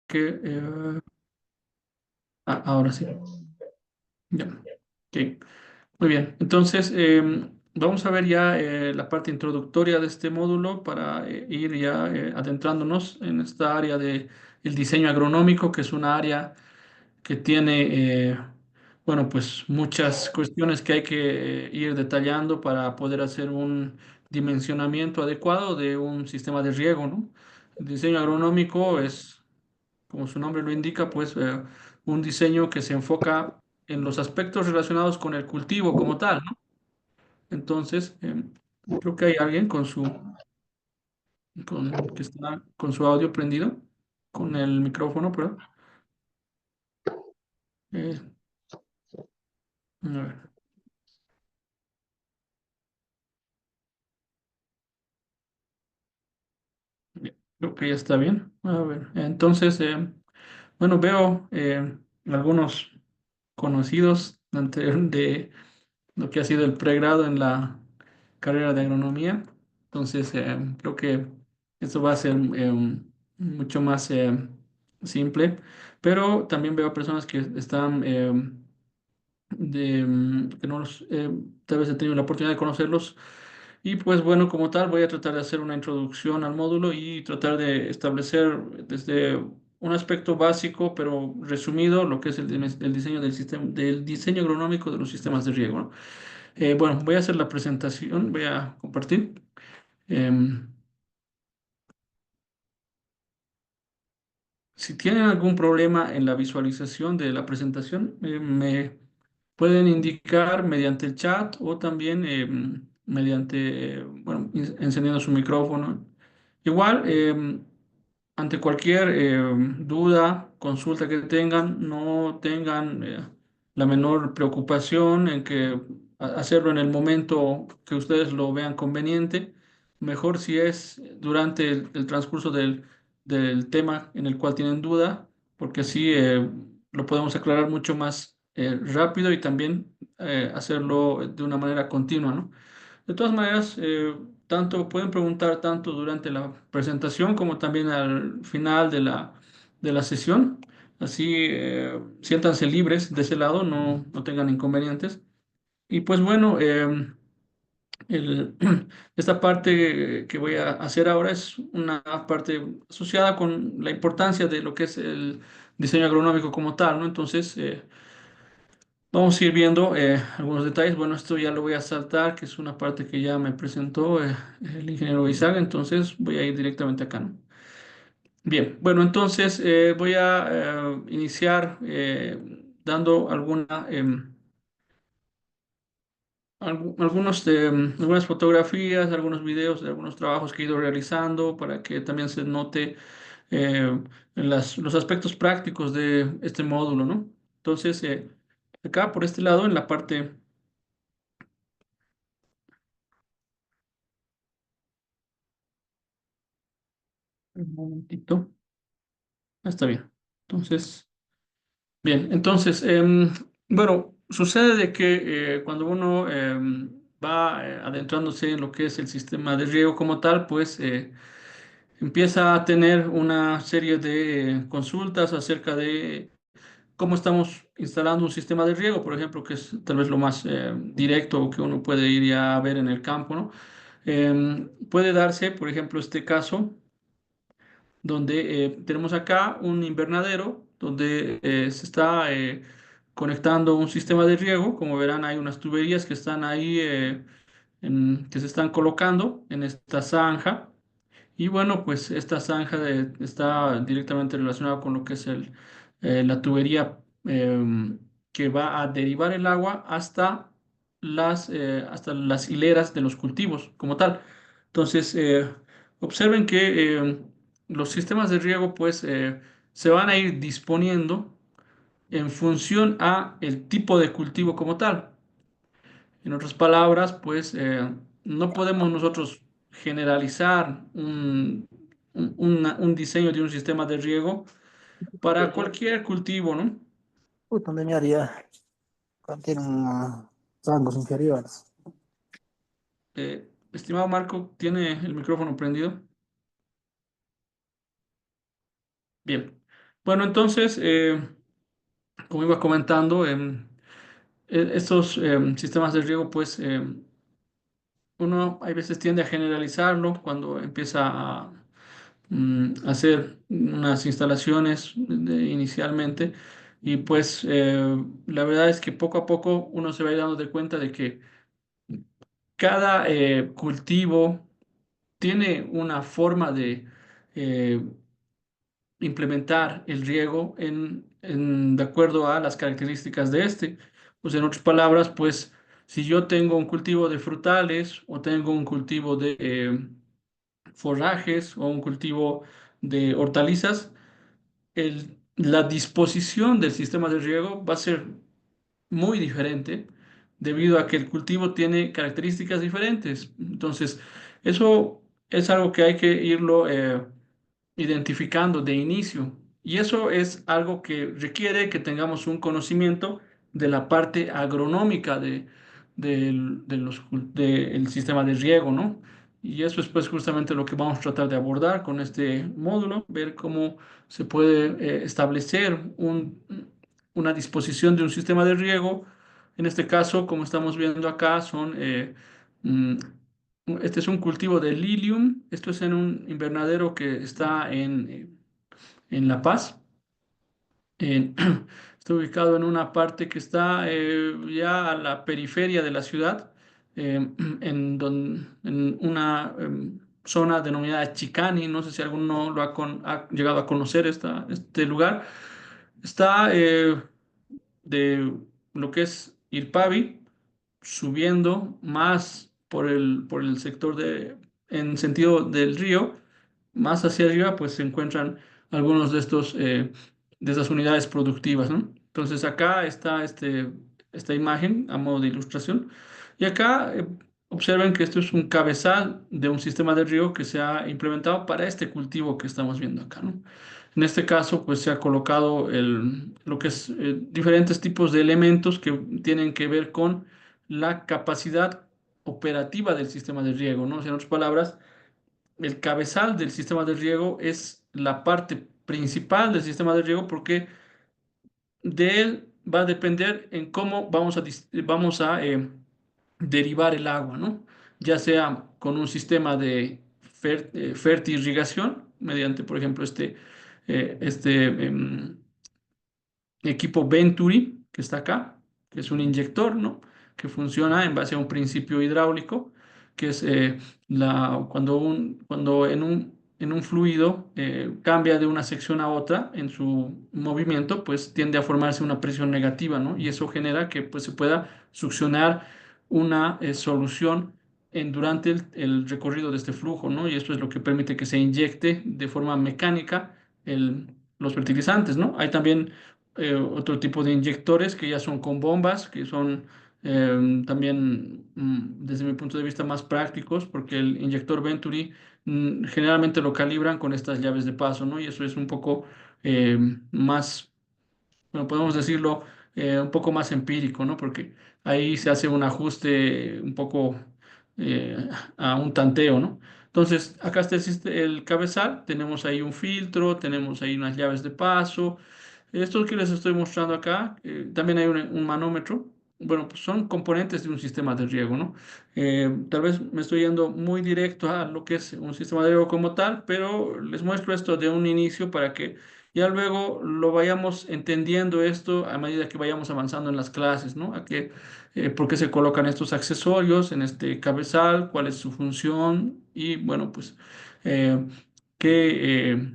que ahora sí. Ya. Ok. Muy bien. Entonces, vamos a ver ya la parte introductoria de este módulo para ir ya adentrándonos en esta área de el diseño agronómico, que es una área que tiene, bueno, pues muchas cuestiones que hay que ir detallando para poder hacer un dimensionamiento adecuado de un sistema de riego, ¿no? El diseño agronómico es, como su nombre lo indica, pues un diseño que se enfoca en los aspectos relacionados con el cultivo como tal, ¿no? Entonces, creo que hay alguien que está con su audio prendido, con el micrófono, pero a ver. Bien, creo que ya está bien. A ver, entonces, bueno, veo algunos conocidos de lo que ha sido el pregrado en la carrera de agronomía. Entonces, creo que esto va a ser mucho más simple, pero también veo personas que están que no los, tal vez he tenido la oportunidad de conocerlos y pues bueno, como tal, voy a tratar de hacer una introducción al módulo y tratar de establecer desde un aspecto básico, pero resumido, lo que es el diseño del sistema, del diseño agronómico de los sistemas de riego, ¿no? Bueno, voy a hacer la presentación, voy a compartir. Em, si tienen algún problema en la visualización de la presentación, me pueden indicar mediante el chat o también mediante, bueno, encendiendo su micrófono. Igual, ante cualquier duda, consulta que tengan, no tengan la menor preocupación en que hacerlo en el momento que ustedes lo vean conveniente. Mejor si es durante el transcurso del tema en el cual tienen duda, porque así lo podemos aclarar mucho más rápido y también hacerlo de una manera continua, ¿no? De todas maneras, pueden preguntar tanto durante la presentación como también al final de la sesión. Así, siéntanse libres de ese lado, no tengan inconvenientes. Y pues bueno, el- esta parte que voy a hacer ahora es una parte asociada con la importancia de lo que es el diseño agronómico como tal, ¿no? Entonces, vamos a ir viendo algunos detalles. Bueno, esto ya lo voy a saltar, que es una parte que ya me presentó el ingeniero Isaac, entonces voy a ir directamente acá, ¿no? Bien, bueno, entonces voy a iniciar dando algunas fotografías, algunos videos de algunos trabajos que he ido realizando para que también se note los aspectos prácticos de este módulo, ¿no? Entonces, acá por este lado, en la parte... Un momentito. Está bien. Entonces, bien. Entonces, bueno, sucede de que cuando uno va adentrándose en lo que es el sistema de riego como tal, pues empieza a tener una serie de consultas acerca de cómo estamos instalando un sistema de riego, por ejemplo, que es tal vez lo más directo que uno puede ir ya a ver en el campo, ¿no? Puede darse, por ejemplo, este caso donde tenemos acá un invernadero donde se está conectando un sistema de riego. Como verán, hay unas tuberías que están ahí, que se están colocando en esta zanja. Y bueno, pues esta zanja está directamente relacionada con lo que es la tubería que va a derivar el agua hasta las hileras de los cultivos como tal. Entonces, observen que los sistemas de riego pues se van a ir disponiendo en función a el tipo de cultivo como tal. En otras palabras, pues no podemos nosotros generalizar un diseño de un sistema de riego para cualquier cultivo, ¿no? Justo mi área contiene unos rangos inferiores. Estimado Marco, ¿tiene el micrófono prendido? Bien. Bueno, entonces, como iba comentando, estos sistemas de riego, pues uno hay veces tiende a generalizarlo cuando empieza a hacer unas instalaciones inicialmente y pues la verdad es que poco a poco uno se va a ir dando de cuenta de que cada cultivo tiene una forma de eh, implementar el riego de acuerdo a las características de este. Pues en otras palabras, pues si yo tengo un cultivo de frutales o tengo un cultivo de forrajes o un cultivo de hortalizas, la disposición del sistema de riego va a ser muy diferente debido a que el cultivo tiene características diferentes. Entonces, eso es algo que hay que irlo identificando de inicio. Y eso es algo que requiere que tengamos un conocimiento de la parte agronómica del sistema de riego, ¿no? Y eso es pues justamente lo que vamos a tratar de abordar con este módulo, ver cómo se puede establecer una disposición de un sistema de riego. En este caso, como estamos viendo acá, mm, este es un cultivo de lilium. Esto es en un invernadero que está en La Paz. En- está ubicado en una parte que está ya a la periferia de la ciudad, en una zona denominada Chicani. No sé si alguno ha llegado a conocer este lugar. Está de lo que es Irpavi, subiendo más por el sector en sentido del río, más hacia arriba, pues se encuentran algunos de esas unidades productivas, ¿no? Entonces acá está esta imagen a modo de ilustración. Y acá observen que esto es un cabezal de un sistema de riego que se ha implementado para este cultivo que estamos viendo acá, ¿no? En este caso, pues se ha colocado lo que es diferentes tipos de elementos que tienen que ver con la capacidad operativa del sistema de riego, ¿no? O sea, en otras palabras, el cabezal del sistema de riego es la parte principal del sistema de riego porque de él va a depender en cómo vamos a derivar el agua, ¿no? Ya sea con un sistema de fertirrigación, mediante, por ejemplo, equipo Venturi, que está acá, que es un inyector, ¿no? Que funciona en base a un principio hidráulico, que es cuando en un fluido cambia de una sección a otra en su movimiento, pues tiende a formarse una presión negativa, ¿no? Y eso genera que pues, se pueda succionar una solución durante el recorrido de este flujo, ¿no? Y esto es lo que permite que se inyecte de forma mecánica los fertilizantes, ¿no? Hay también otro tipo de inyectores que ya son con bombas, que son también, desde mi punto de vista, más prácticos, porque el inyector Venturi generalmente lo calibran con estas llaves de paso, ¿no? Y eso es un poco eh, más, bueno, podemos decirlo, un poco más empírico, ¿no? Porque ahí se hace un ajuste un poco a un tanteo, ¿no? Entonces, acá está el cabezal, tenemos ahí un filtro, tenemos ahí unas llaves de paso. Esto que les estoy mostrando acá, también hay un manómetro. Bueno, pues son componentes de un sistema de riego, ¿no? Tal vez me estoy yendo muy directo a lo que es un sistema de riego como tal, pero les muestro esto de un inicio para que ya luego lo vayamos entendiendo esto a medida que vayamos avanzando en las clases, ¿no? Por qué se colocan estos accesorios en este cabezal, cuál es su función y, bueno, pues, eh, qué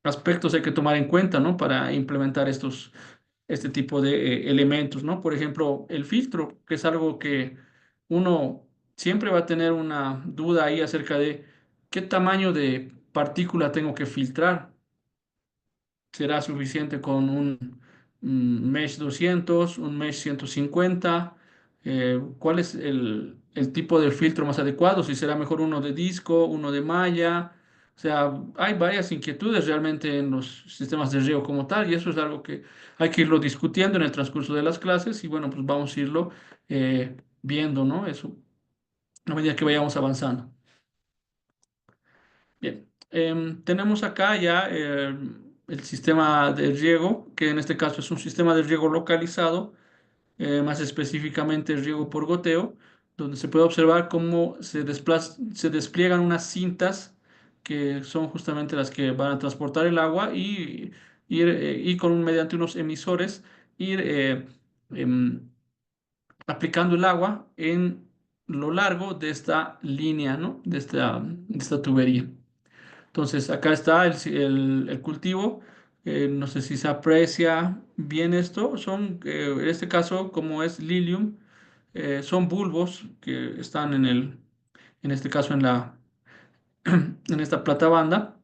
aspectos hay que tomar en cuenta, ¿no? Para implementar este tipo de elementos, ¿no? Por ejemplo, el filtro, que es algo que uno siempre va a tener una duda ahí acerca de qué tamaño de partícula tengo que filtrar. ¿Será suficiente con un Mesh 200, un Mesh 150? ¿Cuál es el tipo de filtro más adecuado? Si será mejor uno de disco, uno de malla. O sea, hay varias inquietudes realmente en los sistemas de riego como tal, y eso es algo que hay que irlo discutiendo en el transcurso de las clases y bueno, pues vamos a irlo viendo, ¿no? Eso a medida que vayamos avanzando. Bien, tenemos acá ya el sistema de riego, que en este caso es un sistema de riego localizado, más específicamente el riego por goteo, donde se puede observar cómo se despliegan unas cintas que son justamente las que van a transportar el agua y mediante unos emisores ir em, aplicando el agua en lo largo de esta línea, ¿no? De esta tubería. Entonces, acá está el cultivo. No sé si se aprecia bien esto. En este caso, como es Lilium, son bulbos que están en este caso, en esta plata banda.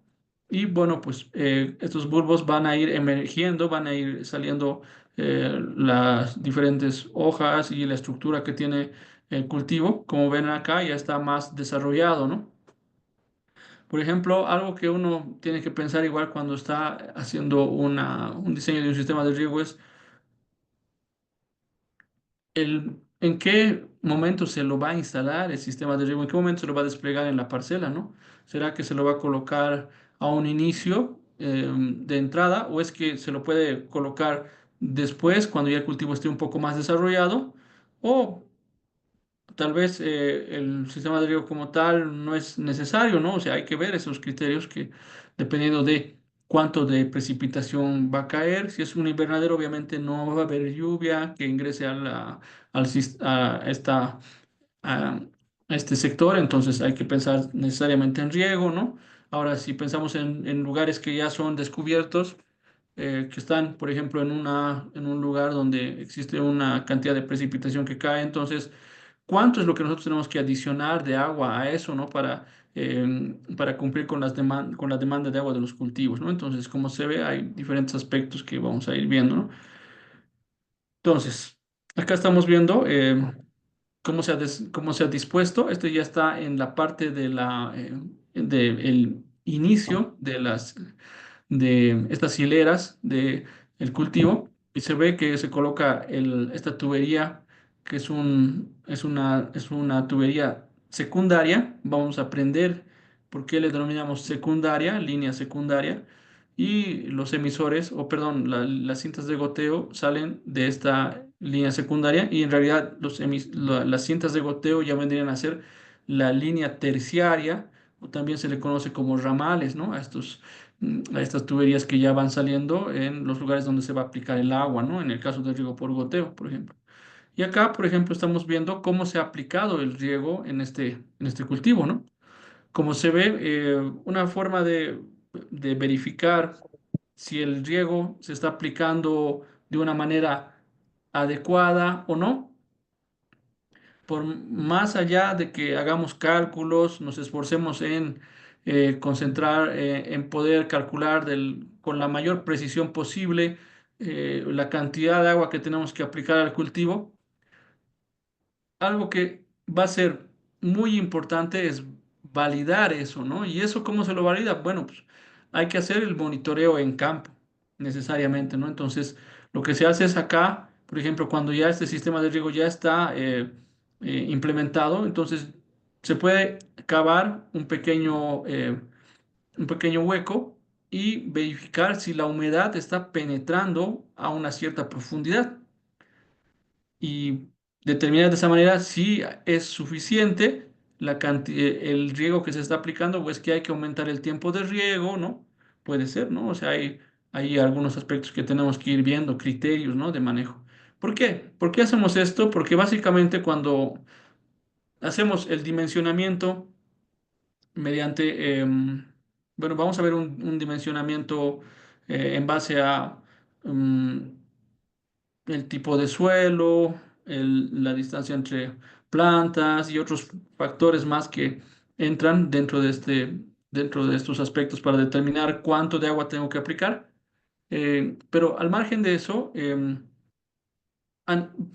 Y bueno, pues estos bulbos van a ir emergiendo, van a ir saliendo las diferentes hojas y la estructura que tiene el cultivo. Como ven acá, ya está más desarrollado, ¿no? Por ejemplo, algo que uno tiene que pensar igual cuando está haciendo un diseño de un sistema de riego es en qué momento se lo va a instalar el sistema de riego, en qué momento se lo va a desplegar en la parcela, ¿no? ¿Será que se lo va a colocar a un inicio de entrada o es que se lo puede colocar después cuando ya el cultivo esté un poco más desarrollado? O tal vez el sistema de riego como tal no es necesario, ¿no? O sea, hay que ver esos criterios que dependiendo de cuánto de precipitación va a caer. Si es un invernadero, obviamente no va a haber lluvia que ingrese a, a este sector, entonces hay que pensar necesariamente en riego, ¿no? Ahora, si pensamos en lugares que ya son descubiertos, que están, por ejemplo, en un lugar donde existe una cantidad de precipitación que cae, entonces cuánto es lo que nosotros tenemos que adicionar de agua a eso, ¿no? Para cumplir con con la demanda de agua de los cultivos, ¿no? Entonces, como se ve, hay diferentes aspectos que vamos a ir viendo, ¿no? Entonces, acá estamos viendo cómo se ha dispuesto. Este ya está en la parte del inicio de estas hileras de el cultivo y se ve que se coloca esta tubería que es una tubería secundaria. Vamos a aprender por qué le denominamos secundaria, línea secundaria. Y los emisores, o perdón, las cintas de goteo salen de esta línea secundaria y en realidad las cintas de goteo ya vendrían a ser la línea terciaria o también se le conoce como ramales, ¿no? A estas tuberías que ya van saliendo en los lugares donde se va a aplicar el agua, ¿no? En el caso del riego por goteo, por ejemplo. Y acá, por ejemplo, estamos viendo cómo se ha aplicado el riego en este cultivo, ¿no? Como se ve, una forma de verificar si el riego se está aplicando de una manera adecuada o no por más allá de que hagamos cálculos, nos esforcemos en concentrar, en poder calcular con la mayor precisión posible la cantidad de agua que tenemos que aplicar al cultivo, algo que va a ser muy importante es validar eso, ¿no? ¿Y eso cómo se lo valida? Bueno, pues hay que hacer el monitoreo en campo, necesariamente, ¿no? Entonces, lo que se hace es acá, por ejemplo, cuando ya este sistema de riego ya está implementado, entonces se puede cavar un pequeño hueco y verificar si la humedad está penetrando a una cierta profundidad y determinar de esa manera si es suficiente el riego que se está aplicando o es que hay que aumentar el tiempo de riego, ¿no? Puede ser, ¿no? O sea, hay algunos aspectos que tenemos que ir viendo, criterios, ¿no? De manejo. ¿Por qué? ¿Por qué hacemos esto? Porque básicamente cuando hacemos el dimensionamiento mediante, bueno, vamos a ver un dimensionamiento en base a el tipo de suelo, la distancia entre plantas y otros factores más que entran dentro de estos aspectos para determinar cuánto de agua tengo que aplicar. Pero al margen de eso,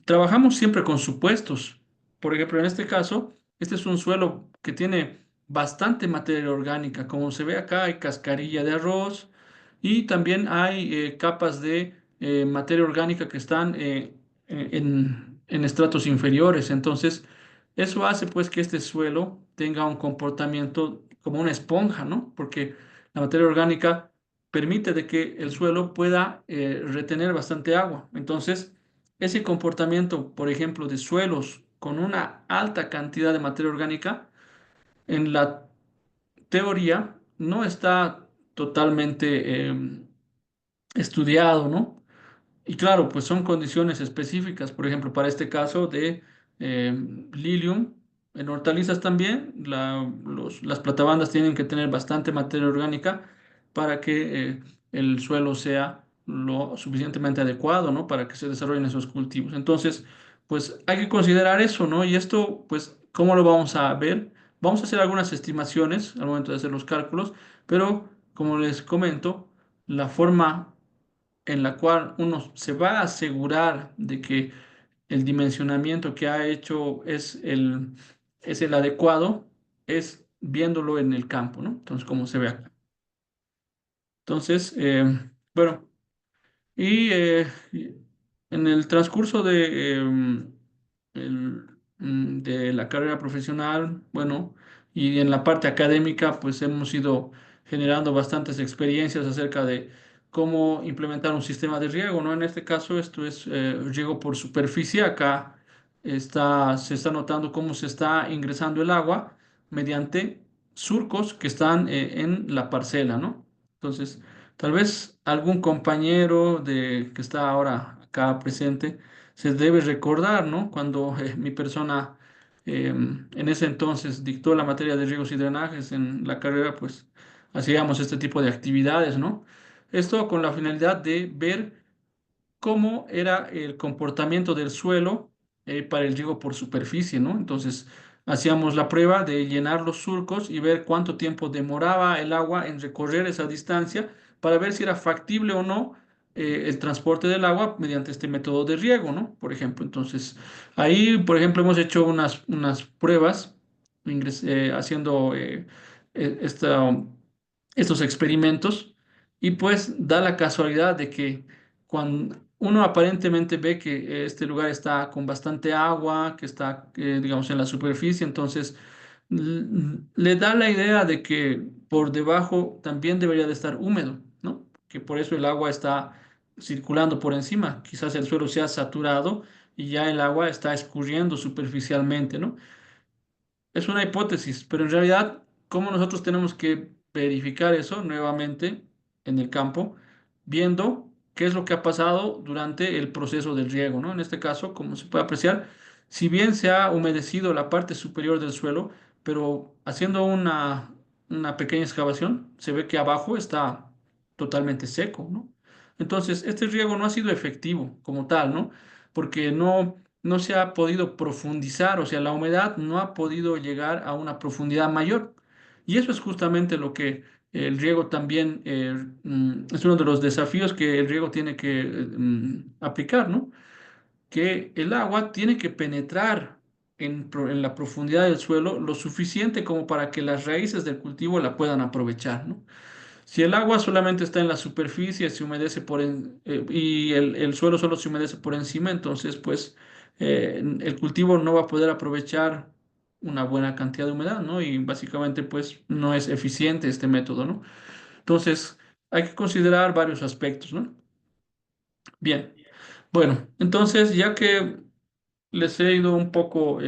trabajamos siempre con supuestos. Por ejemplo, en este caso, este es un suelo que tiene bastante materia orgánica. Como se ve acá, hay cascarilla de arroz y también hay capas de materia orgánica que están en estratos inferiores. Entonces, eso hace pues que este suelo tenga un comportamiento como una esponja, ¿no? Porque la materia orgánica permite de que el suelo pueda retener bastante agua. Entonces, ese comportamiento, por ejemplo, de suelos con una alta cantidad de materia orgánica, en la teoría no está totalmente estudiado, ¿no? Y claro, pues son condiciones específicas, por ejemplo, para este caso de eh, Lilium, en hortalizas también, las platabandas tienen que tener bastante materia orgánica para que el suelo sea lo suficientemente adecuado, ¿no? Para que se desarrollen esos cultivos. Entonces, pues hay que considerar eso, ¿no? Y esto, pues, ¿cómo lo vamos a ver? Vamos a hacer algunas estimaciones al momento de hacer los cálculos, pero como les comento, la forma en la cual uno se va a asegurar de que el dimensionamiento que ha hecho es el adecuado, es viéndolo en el campo, ¿no? Entonces, como se ve acá. Entonces, bueno. Y en el transcurso de la carrera profesional, bueno, y en la parte académica, pues hemos ido generando bastantes experiencias acerca de cómo implementar un sistema de riego, ¿no? En este caso, esto es riego por superficie. Acá se está notando cómo se está ingresando el agua mediante surcos que están en la parcela, ¿no? Entonces, tal vez algún compañero que está ahora acá presente se debe recordar, ¿no? Cuando mi persona en ese entonces dictó la materia de riegos y drenajes en la carrera, pues hacíamos este tipo de actividades, ¿no? Esto con la finalidad de ver cómo era el comportamiento del suelo para el riego por superficie, ¿no? Entonces, hacíamos la prueba de llenar los surcos y ver cuánto tiempo demoraba el agua en recorrer esa distancia para ver si era factible o no el transporte del agua mediante este método de riego, ¿no? Por ejemplo, entonces, ahí, por ejemplo, hemos hecho unas pruebas haciendo estos experimentos y pues da la casualidad de que cuando uno aparentemente ve que este lugar está con bastante agua, que está, digamos, en la superficie, entonces le da la idea de que por debajo también debería de estar húmedo, ¿no? Que por eso el agua está circulando por encima. Quizás el suelo se ha saturado y ya el agua está escurriendo superficialmente, ¿no? Es una hipótesis, pero en realidad, ¿cómo nosotros tenemos que verificar eso nuevamente en el campo, viendo qué es lo que ha pasado durante el proceso del riego, ¿no? En este caso, como se puede apreciar, si bien se ha humedecido la parte superior del suelo, pero haciendo una pequeña excavación, se ve que abajo está totalmente seco, ¿no? Entonces, este riego no ha sido efectivo como tal, ¿no? Porque no se ha podido profundizar, o sea, la humedad no ha podido llegar a una profundidad mayor. Y eso es justamente lo que el riego también es uno de los desafíos que el riego tiene que aplicar, ¿no? Que el agua tiene que penetrar en la profundidad del suelo lo suficiente como para que las raíces del cultivo la puedan aprovechar, ¿no? Si el agua solamente está en la superficie, se humedece y el suelo solo se humedece por encima, entonces pues el cultivo no va a poder aprovechar una buena cantidad de humedad, ¿no? Y básicamente pues no es eficiente este método, ¿no? Entonces hay que considerar varios aspectos, ¿no? Bien, bueno, entonces ya que les he ido un poco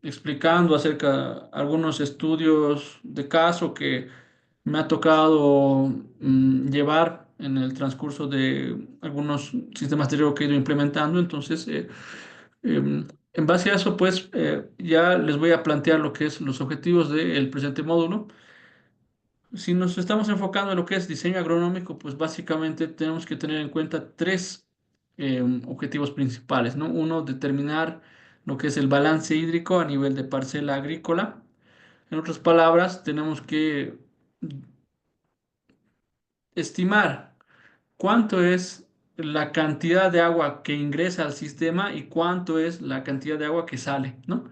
explicando acerca de algunos estudios de caso que me ha tocado llevar en el transcurso de algunos sistemas de riego que he ido implementando. Entonces, en base a eso, pues ya les voy a plantear lo que es los objetivos del presente módulo. Si nos estamos enfocando en lo que es diseño agronómico, pues básicamente tenemos que tener en cuenta tres objetivos principales, ¿no? Uno, determinar lo que es el balance hídrico a nivel de parcela agrícola. En otras palabras, tenemos que estimar cuánto es la cantidad de agua que ingresa al sistema y cuánto es la cantidad de agua que sale, ¿no?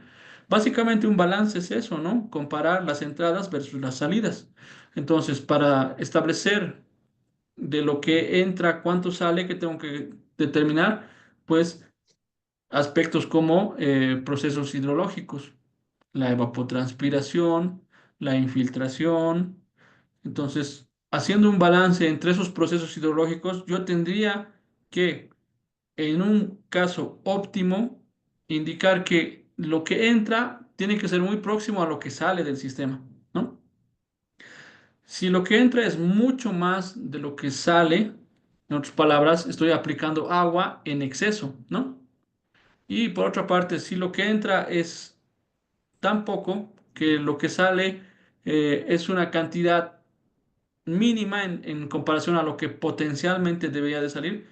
Básicamente un balance es eso, ¿no? Comparar las entradas versus las salidas. Entonces, para establecer de lo que entra, cuánto sale, que tengo que determinar, pues aspectos como procesos hidrológicos, la evapotranspiración, la infiltración. Entonces, haciendo un balance entre esos procesos hidrológicos, yo tendría que, en un caso óptimo, indicar que lo que entra tiene que ser muy próximo a lo que sale del sistema, ¿no? Si lo que entra es mucho más de lo que sale, en otras palabras, estoy aplicando agua en exceso, ¿no? Y por otra parte, si lo que entra es tan poco que lo que sale es una cantidad mínima en comparación a lo que potencialmente debería de salir,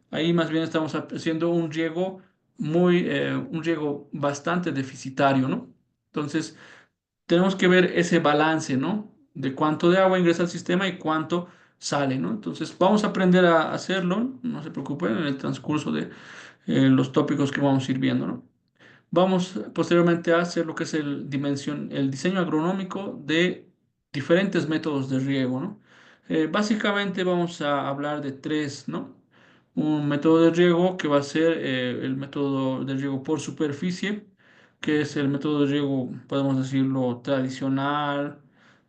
ahí más bien estamos haciendo un riego bastante deficitario, ¿no? Entonces, tenemos que ver ese balance, ¿no? De cuánto de agua ingresa al sistema y cuánto sale, ¿no? Entonces, vamos a aprender a hacerlo, no se preocupen, en el transcurso de los tópicos que vamos a ir viendo, ¿no? Vamos posteriormente a hacer lo que es el diseño agronómico de diferentes métodos de riego, ¿no? Básicamente vamos a hablar de tres, ¿no? Un método de riego que va a ser el método de riego por superficie, que es el método de riego, podemos decirlo, tradicional,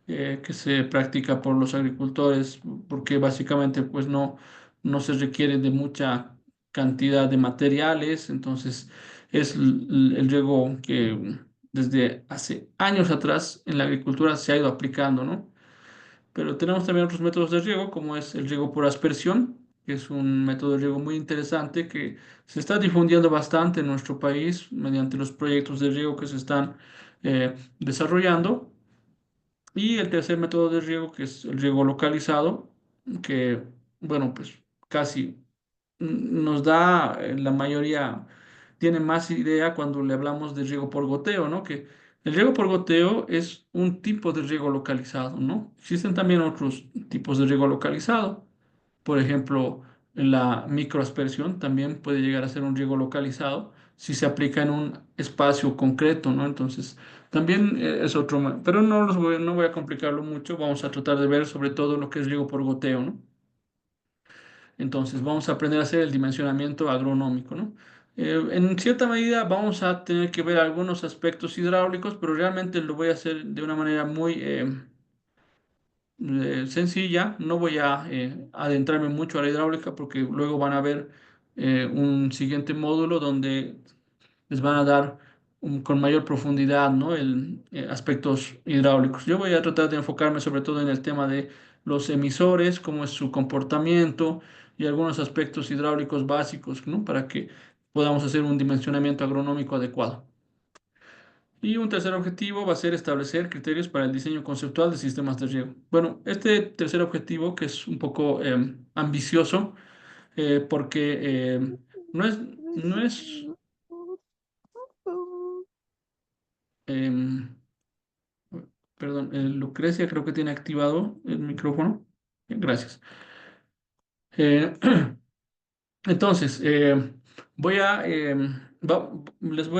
que se practica por los agricultores, porque básicamente pues no se requiere de mucha cantidad de materiales, entonces es el riego que desde hace años atrás en la agricultura se ha ido aplicando, ¿no? Pero tenemos también otros métodos de riego, como es el riego por aspersión, que es un método de riego muy interesante que se está difundiendo bastante en nuestro país mediante los proyectos de riego que se están desarrollando. Y el tercer método de riego, que es el riego localizado, que, bueno, pues casi nos da la mayoría, tiene más idea cuando le hablamos de riego por goteo, ¿no? Que el riego por goteo es un tipo de riego localizado, ¿no? Existen también otros tipos de riego localizado. Por ejemplo, la microaspersión también puede llegar a ser un riego localizado si se aplica en un espacio concreto, ¿no? Entonces, también es otro, pero no voy a complicarlo mucho, vamos a tratar de ver sobre todo lo que es riego por goteo, ¿no? Entonces, vamos a aprender a hacer el dimensionamiento agronómico, ¿no? En cierta medida vamos a tener que ver algunos aspectos hidráulicos, pero realmente lo voy a hacer de una manera muy sencilla. No voy a adentrarme mucho a la hidráulica porque luego van a ver un siguiente módulo donde les van a dar con mayor profundidad, ¿no? Aspectos hidráulicos. Yo voy a tratar de enfocarme sobre todo en el tema de los emisores, cómo es su comportamiento y algunos aspectos hidráulicos básicos, ¿no? Para que podamos hacer un dimensionamiento agronómico adecuado. Y un tercer objetivo va a ser establecer criterios para el diseño conceptual de sistemas de riego. Bueno, este tercer objetivo, que es un poco ambicioso, porque no es em, perdón, Lucrecia creo que tiene activado el micrófono. Gracias. Eh, entonces, les voy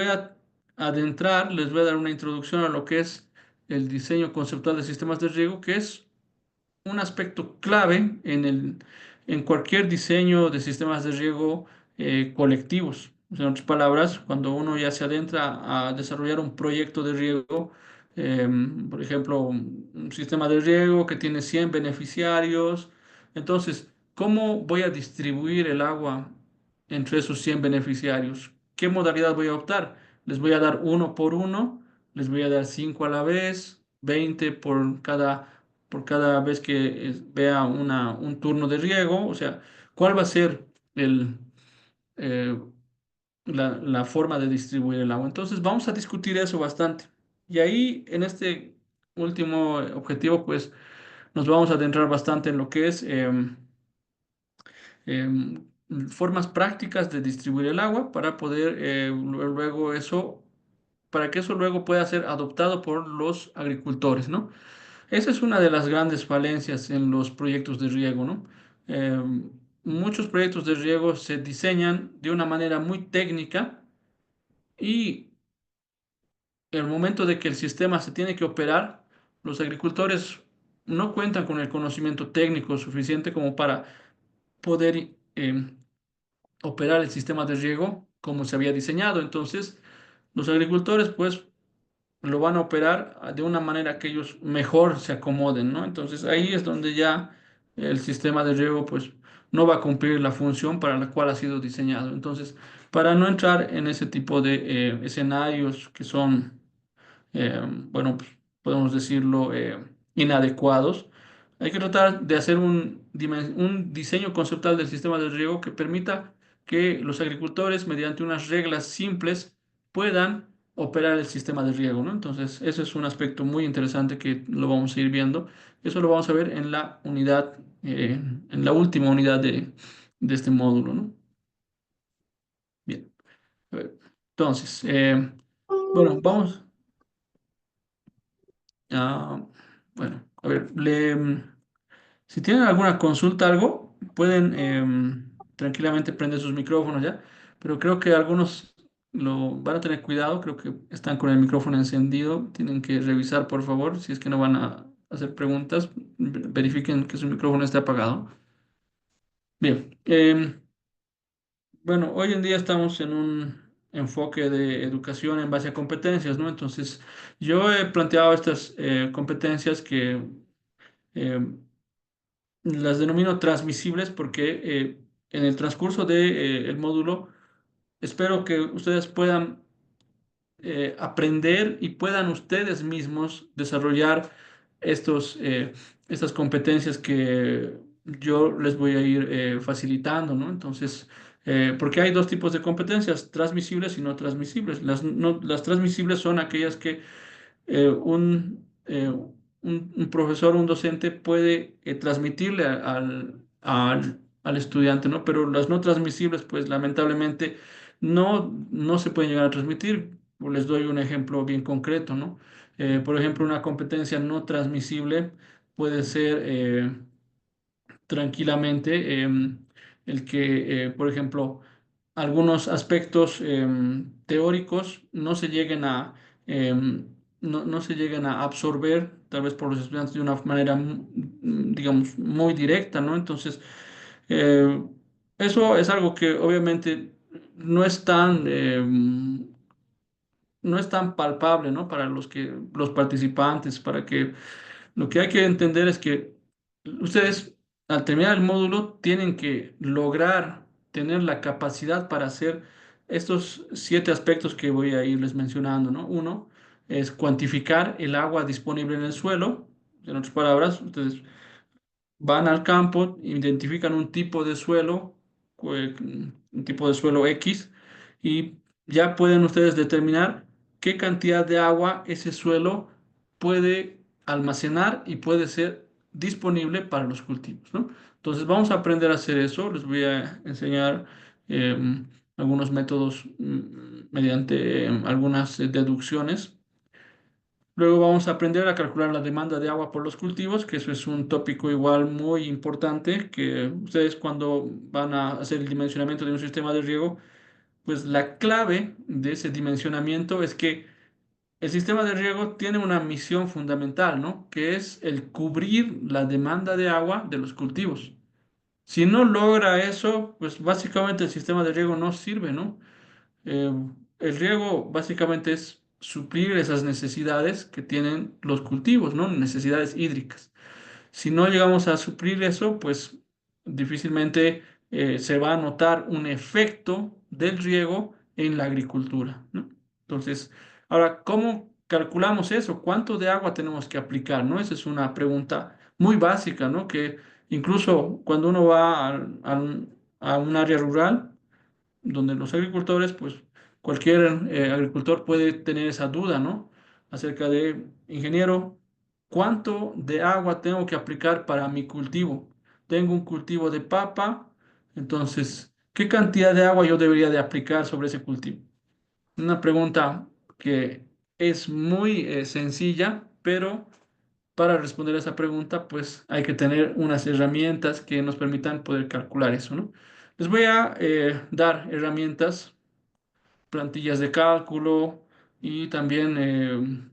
a adentrar, les voy a dar una introducción a lo que es el diseño conceptual de sistemas de riego, que es un aspecto clave en cualquier diseño de sistemas de riego colectivos. O sea, en otras palabras, cuando uno ya se adentra a desarrollar un proyecto de riego, eh, por ejemplo, un sistema de riego que tiene 100 beneficiarios, entonces, ¿cómo voy a distribuir el agua entre esos 100 beneficiarios? ¿Qué modalidad voy a optar? ¿Les voy a dar uno por uno? ¿Les voy a dar 5 a la vez? ¿20 por cada vez que vea un turno de riego? O sea, ¿cuál va a ser eh, la forma de distribuir el agua? Entonces, vamos a discutir eso bastante. Y ahí, en este último objetivo, pues nos vamos a adentrar bastante en lo que es formas prácticas de distribuir el agua para poder luego eso, para que eso luego pueda ser adoptado por los agricultores, ¿no? Esa es una de las grandes falencias en los proyectos de riego, ¿no? Eh, Muchos proyectos de riego se diseñan de una manera muy técnica y el momento de que el sistema se tiene que operar, los agricultores no cuentan con el conocimiento técnico suficiente como para poder operar el sistema de riego como se había diseñado. Entonces, los agricultores, pues, lo van a operar de una manera que ellos mejor se acomoden, ¿no? Entonces ahí es donde ya el sistema de riego pues no va a cumplir la función para la cual ha sido diseñado. Entonces, para no entrar en ese tipo de escenarios que son bueno, pues, podemos decirlo, inadecuados. Hay que tratar de hacer un diseño conceptual del sistema de riego que permita que los agricultores, mediante unas reglas simples, puedan operar el sistema de riego, ¿no? Entonces, ese es un aspecto muy interesante que lo vamos a ir viendo. Eso lo vamos a ver en la unidad, en la última unidad de este módulo, ¿no? Bien. A ver, entonces, bueno, vamos. Ah, bueno, a ver, si tienen alguna consulta, algo, pueden tranquilamente prender sus micrófonos ya, pero creo que algunos lo van a tener cuidado, creo que están con el micrófono encendido, tienen que revisar por favor, si es que no van a hacer preguntas, verifiquen que su micrófono esté apagado. Bien, bueno, hoy en día estamos en un enfoque de educación en base a competencias, ¿no? Entonces, yo he planteado estas competencias que eh, las denomino transmisibles porque en el transcurso del módulo espero que ustedes puedan aprender y puedan ustedes mismos desarrollar estas competencias que yo les voy a ir facilitando, ¿no? Entonces, porque hay dos tipos de competencias, transmisibles y no transmisibles. Las transmisibles son aquellas que un profesor, un docente puede transmitirle al estudiante, ¿no? Pero las no transmisibles, pues lamentablemente no se pueden llegar a transmitir. Les doy un ejemplo bien concreto, ¿no? Por ejemplo, una competencia no transmisible puede ser tranquilamente el que, por ejemplo, algunos aspectos teóricos no se lleguen no se lleguen a absorber, tal vez por los estudiantes de una manera, digamos, muy directa, ¿no? Entonces, eh, eso es algo que obviamente no es tan, no es tan palpable, ¿no? Para los participantes, para que lo que hay que entender es que ustedes, al terminar el módulo, tienen que lograr tener la capacidad para hacer estos 7 aspectos que voy a irles mencionando, ¿no? Uno es cuantificar el agua disponible en el suelo. En otras palabras, ustedes van al campo, identifican un tipo de suelo, un tipo de suelo X, y ya pueden ustedes determinar qué cantidad de agua ese suelo puede almacenar y puede ser disponible para los cultivos, ¿no? Entonces vamos a aprender a hacer eso. Les voy a enseñar algunos métodos mediante algunas deducciones. Luego vamos a aprender a calcular la demanda de agua por los cultivos, que eso es un tópico igual muy importante, que ustedes cuando van a hacer el dimensionamiento de un sistema de riego, pues la clave de ese dimensionamiento es que el sistema de riego tiene una misión fundamental, ¿no? Que es el cubrir la demanda de agua de los cultivos. Si no logra eso, pues básicamente el sistema de riego no sirve, ¿no? Eh, el riego básicamente es suplir esas necesidades que tienen los cultivos, ¿no? Necesidades hídricas. Si no llegamos a suplir eso, pues difícilmente se va a notar un efecto del riego en la agricultura, ¿no? Entonces, ahora, ¿cómo calculamos eso? ¿Cuánto de agua tenemos que aplicar, ¿no? Esa es una pregunta muy básica, ¿no? Que incluso cuando uno va a un área rural, donde los agricultores, pues cualquier agricultor puede tener esa duda, ¿no? Acerca de, ingeniero, ¿cuánto de agua tengo que aplicar para mi cultivo? Tengo un cultivo de papa, entonces, ¿qué cantidad de agua yo debería de aplicar sobre ese cultivo? Una pregunta que es muy sencilla, pero para responder a esa pregunta, pues hay que tener unas herramientas que nos permitan poder calcular eso, ¿no? Les voy a dar herramientas, plantillas de cálculo y también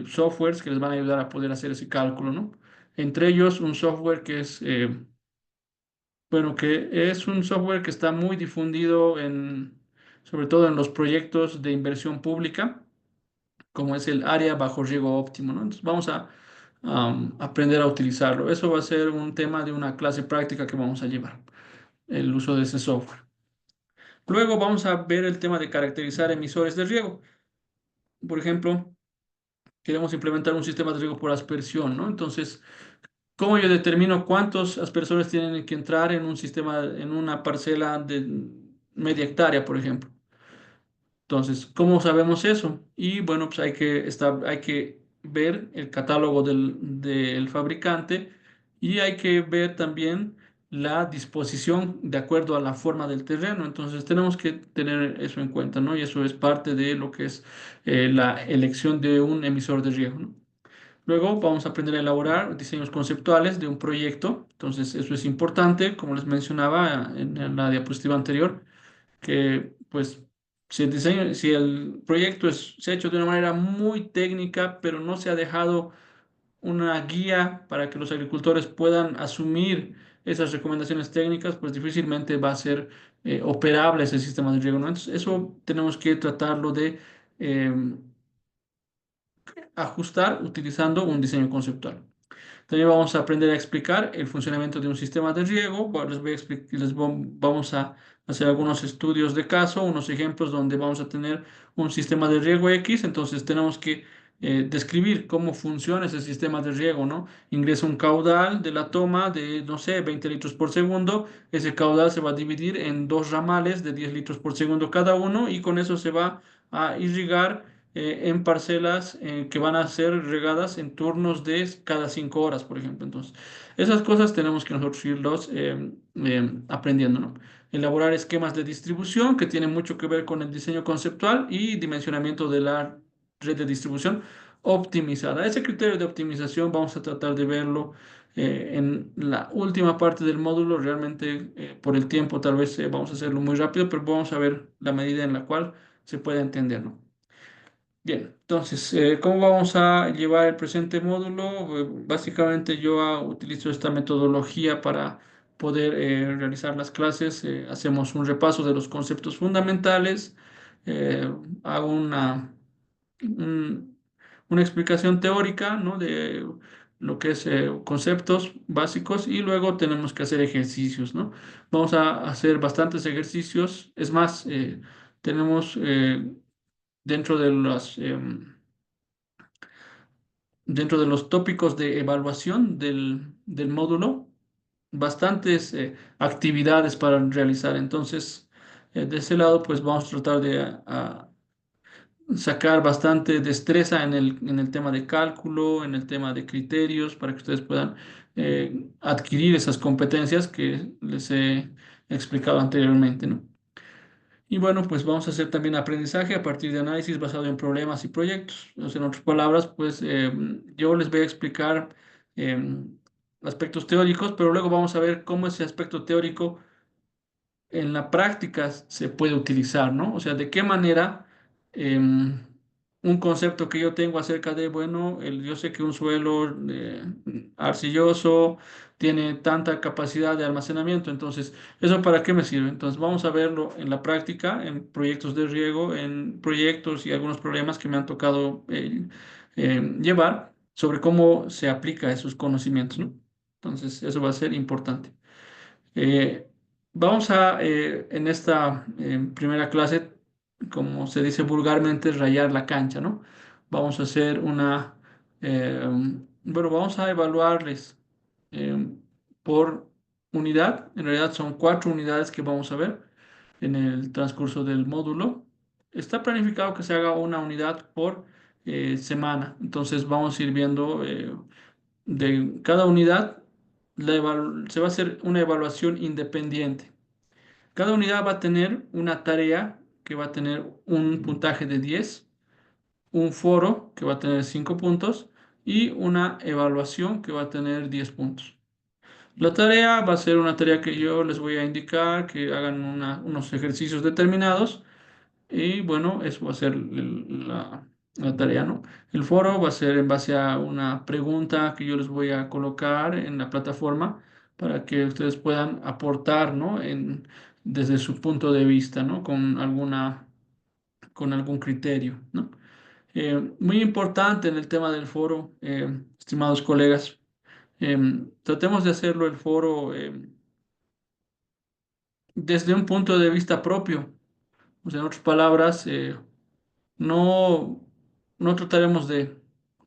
softwares que les van a ayudar a poder hacer ese cálculo, ¿no? Entre ellos un software que es, bueno, que es un software que está muy difundido sobre todo en los proyectos de inversión pública como es el área bajo riego óptimo, ¿no? Entonces vamos aprender a utilizarlo. Eso va a ser un tema de una clase práctica que vamos a llevar, el uso de ese software. Luego vamos a ver el tema de caracterizar emisores de riego. Por ejemplo, queremos implementar un sistema de riego por aspersión, ¿no? Entonces, ¿cómo yo determino cuántos aspersores tienen que entrar en un sistema, en una parcela de media hectárea, por ejemplo? Entonces, ¿cómo sabemos eso? Y bueno, pues hay que ver el catálogo del fabricante y hay que ver también la disposición de acuerdo a la forma del terreno. Entonces, tenemos que tener eso en cuenta, ¿no? Y eso es parte de lo que es la elección de un emisor de riego, ¿no? Luego vamos a aprender a elaborar diseños conceptuales de un proyecto. Entonces, eso es importante, como les mencionaba en la diapositiva anterior, que pues si el proyecto se ha hecho de una manera muy técnica, pero no se ha dejado una guía para que los agricultores puedan asumir esas recomendaciones técnicas, pues difícilmente va a ser operable ese sistema de riego, ¿no? Entonces, eso tenemos que tratarlo de eh, ajustar utilizando un diseño conceptual. También vamos a aprender a explicar el funcionamiento de un sistema de riego. Bueno, vamos a hacer algunos estudios de caso, unos ejemplos donde vamos a tener un sistema de riego X. Entonces tenemos que describir cómo funciona ese sistema de riego, ¿no? Ingresa un caudal de la toma de, no sé, 20 litros por segundo. Ese caudal se va a dividir en dos ramales de 10 litros por segundo cada uno y con eso se va a irrigar en parcelas que van a ser regadas en turnos de cada 5 horas, por ejemplo. Entonces, esas cosas tenemos que nosotros irlos aprendiendo, ¿no? Elaborar esquemas de distribución que tienen mucho que ver con el diseño conceptual y dimensionamiento de la red de distribución optimizada. Ese criterio de optimización vamos a tratar de verlo en la última parte del módulo. Realmente, por el tiempo, tal vez vamos a hacerlo muy rápido, pero vamos a ver la medida en la cual se puede entender, ¿no? Bien, entonces, ¿cómo vamos a llevar el presente módulo? Básicamente yo utilizo esta metodología para poder realizar las clases. Hacemos un repaso de los conceptos fundamentales, eh, hago un- una explicación teórica, ¿no? De lo que es conceptos básicos y luego tenemos que hacer ejercicios, ¿no? Vamos a hacer bastantes ejercicios. Es más, tenemos dentro de dentro de los tópicos de evaluación del módulo, bastantes actividades para realizar. Entonces, de ese lado, pues vamos a tratar de sacar bastante destreza en el tema de cálculo, en el tema de criterios, para que ustedes puedan adquirir esas competencias que les he explicado anteriormente, ¿no? Y bueno, pues vamos a hacer también aprendizaje a partir de análisis basado en problemas y proyectos. O sea, en otras palabras, pues yo les voy a explicar aspectos teóricos, pero luego vamos a ver cómo ese aspecto teórico en la práctica se puede utilizar, ¿no? O sea, de qué manera un concepto que yo tengo acerca de, bueno, yo sé que un suelo arcilloso tiene tanta capacidad de almacenamiento, entonces, ¿eso para qué me sirve? Entonces, vamos a verlo en la práctica, en proyectos de riego, en proyectos y algunos problemas que me han tocado llevar sobre cómo se aplica esos conocimientos, ¿no? Entonces, eso va a ser importante. Eh, vamos a, en esta primera clase, como se dice vulgarmente, rayar la cancha, ¿no? Vamos a hacer eh, bueno, vamos a evaluarles eh, por unidad. En realidad son 4 unidades que vamos a ver en el transcurso del módulo. Está planificado que se haga una unidad por semana. Entonces vamos a ir viendo de cada unidad se va a hacer una evaluación independiente. Cada unidad va a tener una tarea que va a tener un puntaje de 10, un foro que va a tener 5 puntos y una evaluación que va a tener 10 puntos. La tarea va a ser una tarea que yo les voy a indicar, que hagan unos ejercicios determinados y bueno, eso va a ser la tarea, ¿no? El foro va a ser en base a una pregunta que yo les voy a colocar en la plataforma para que ustedes puedan aportar, ¿no? Desde su punto de vista, ¿no? Con algún criterio, ¿no? Muy importante en el tema del foro, estimados colegas. Tratemos de hacerlo el foro desde un punto de vista propio. O sea, en otras palabras, no, no trataremos de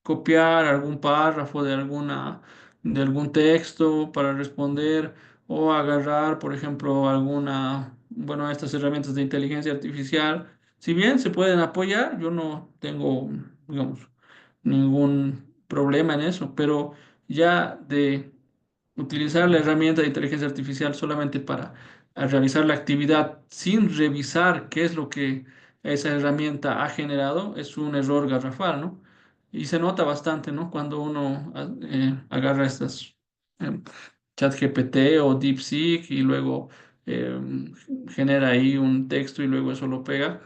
copiar algún párrafo de algún texto para responder o agarrar, por ejemplo, bueno, estas herramientas de inteligencia artificial. Si bien se pueden apoyar, yo no tengo, digamos, ningún problema en eso, pero ya de utilizar la herramienta de inteligencia artificial solamente para realizar la actividad sin revisar qué es lo que esa herramienta ha generado es un error garrafal, ¿no? Y se nota bastante, ¿no? Cuando uno agarra estas em, ChatGPT o DeepSeek y luego genera ahí un texto y luego eso lo pega.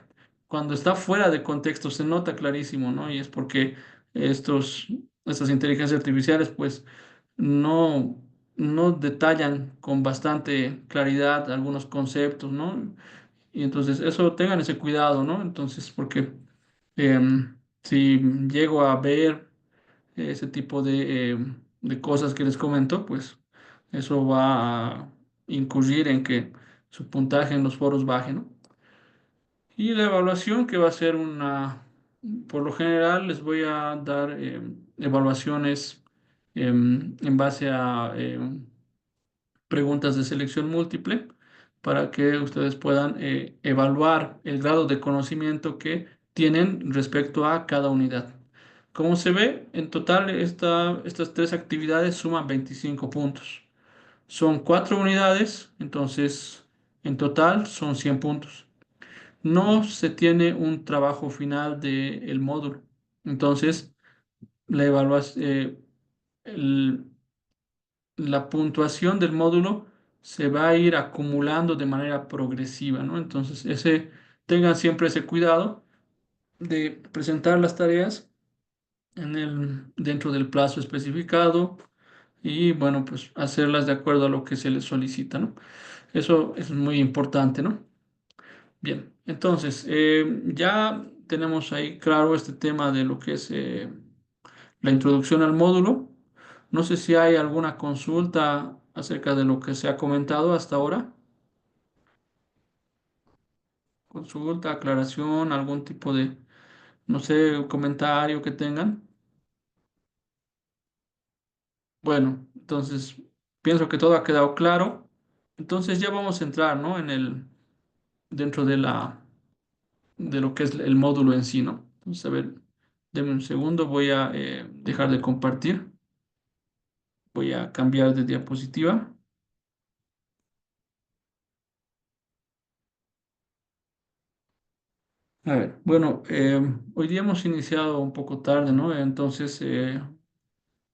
Cuando está fuera de contexto se nota clarísimo, ¿no? Y es porque estos, estas inteligencias artificiales, pues, no, no detallan con bastante claridad algunos conceptos, ¿no? Y entonces eso tengan ese cuidado, ¿no? Entonces, porque si llego a ver ese tipo de cosas que les comento, pues eso va a incurrir en que su puntaje en los foros baje, ¿no? Y la evaluación que va a ser por lo general les voy a dar evaluaciones en base a preguntas de selección múltiple para que ustedes puedan evaluar el grado de conocimiento que tienen respecto a cada unidad. Como se ve, en total estas tres actividades suman 25 puntos. Son cuatro unidades, entonces en total son 100 puntos. No se tiene un trabajo final del módulo. Entonces, la evaluación, la puntuación del módulo se va a ir acumulando de manera progresiva, ¿no? Entonces, tengan siempre ese cuidado de presentar las tareas dentro del plazo especificado y, bueno, pues hacerlas de acuerdo a lo que se les solicita, ¿no? Eso es muy importante, ¿no? Bien, entonces, ya tenemos ahí claro este tema de lo que es la introducción al módulo. No sé si hay alguna consulta acerca de lo que se ha comentado hasta ahora. Consulta, aclaración, algún tipo de, no sé, comentario que tengan. Bueno, entonces pienso que todo ha quedado claro. Entonces ya vamos a entrar, ¿no? Dentro de lo que es el módulo en sí, ¿no? Entonces, a ver, denme un segundo, voy a dejar de compartir. Voy a cambiar de diapositiva. A ver, bueno, hoy día hemos iniciado un poco tarde, ¿no? Entonces,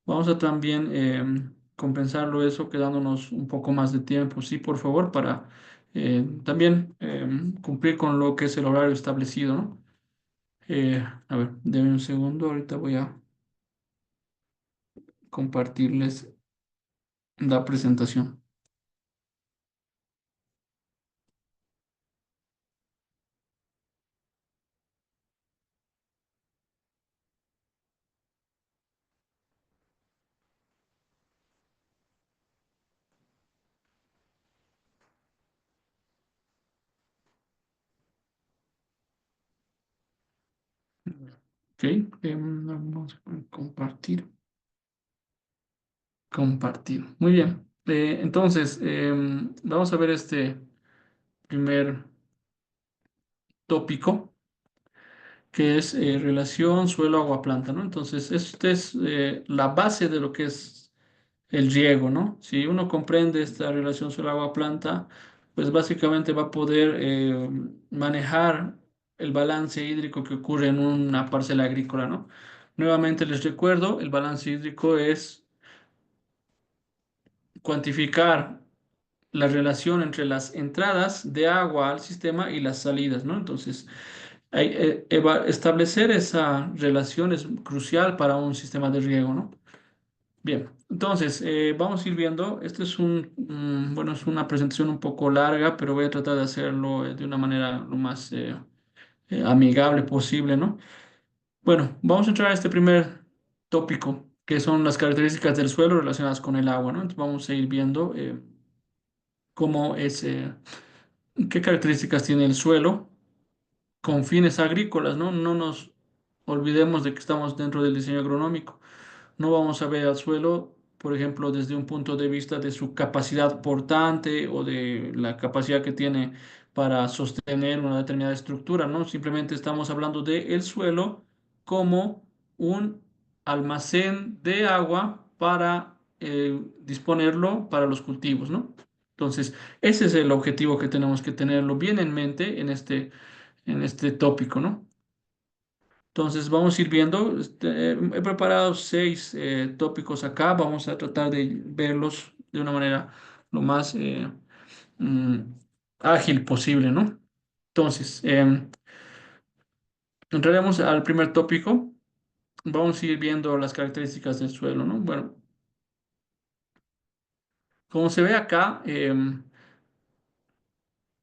vamos a también compensarlo eso quedándonos un poco más de tiempo, sí, por favor, para también cumplir con lo que es el horario establecido, ¿no? A ver, denme un segundo, ahorita voy a compartirles la presentación. Ok, vamos a compartir, compartir. Muy bien. Entonces, vamos a ver este primer tópico que es relación suelo-agua-planta, ¿no? Entonces, esta es la base de lo que es el riego, ¿no? Si uno comprende esta relación suelo-agua-planta, pues básicamente va a poder manejar el balance hídrico que ocurre en una parcela agrícola, ¿no? Nuevamente les recuerdo, el balance hídrico es cuantificar la relación entre las entradas de agua al sistema y las salidas, ¿no? Entonces, establecer esa relación es crucial para un sistema de riego, ¿no? Bien, entonces vamos a ir viendo. Este es bueno, es una presentación un poco larga, pero voy a tratar de hacerlo de una manera lo más amigable posible, ¿no? Bueno, vamos a entrar a este primer tópico, que son las características del suelo relacionadas con el agua, ¿no? Entonces vamos a ir viendo cómo es, qué características tiene el suelo con fines agrícolas, ¿no? No nos olvidemos de que estamos dentro del diseño agronómico. No vamos a ver al suelo, por ejemplo, desde un punto de vista de su capacidad portante o de la capacidad que tiene para sostener una determinada estructura, ¿no? Simplemente estamos hablando de el suelo como un almacén de agua para disponerlo para los cultivos, ¿no? Entonces, ese es el objetivo que tenemos que tenerlo bien en mente en este tópico, ¿no? Entonces vamos a ir viendo, he preparado seis tópicos acá, vamos a tratar de verlos de una manera lo más mm, ágil posible, ¿no? Entonces, entraremos al primer tópico, vamos a ir viendo las características del suelo, ¿no? Bueno, como se ve acá,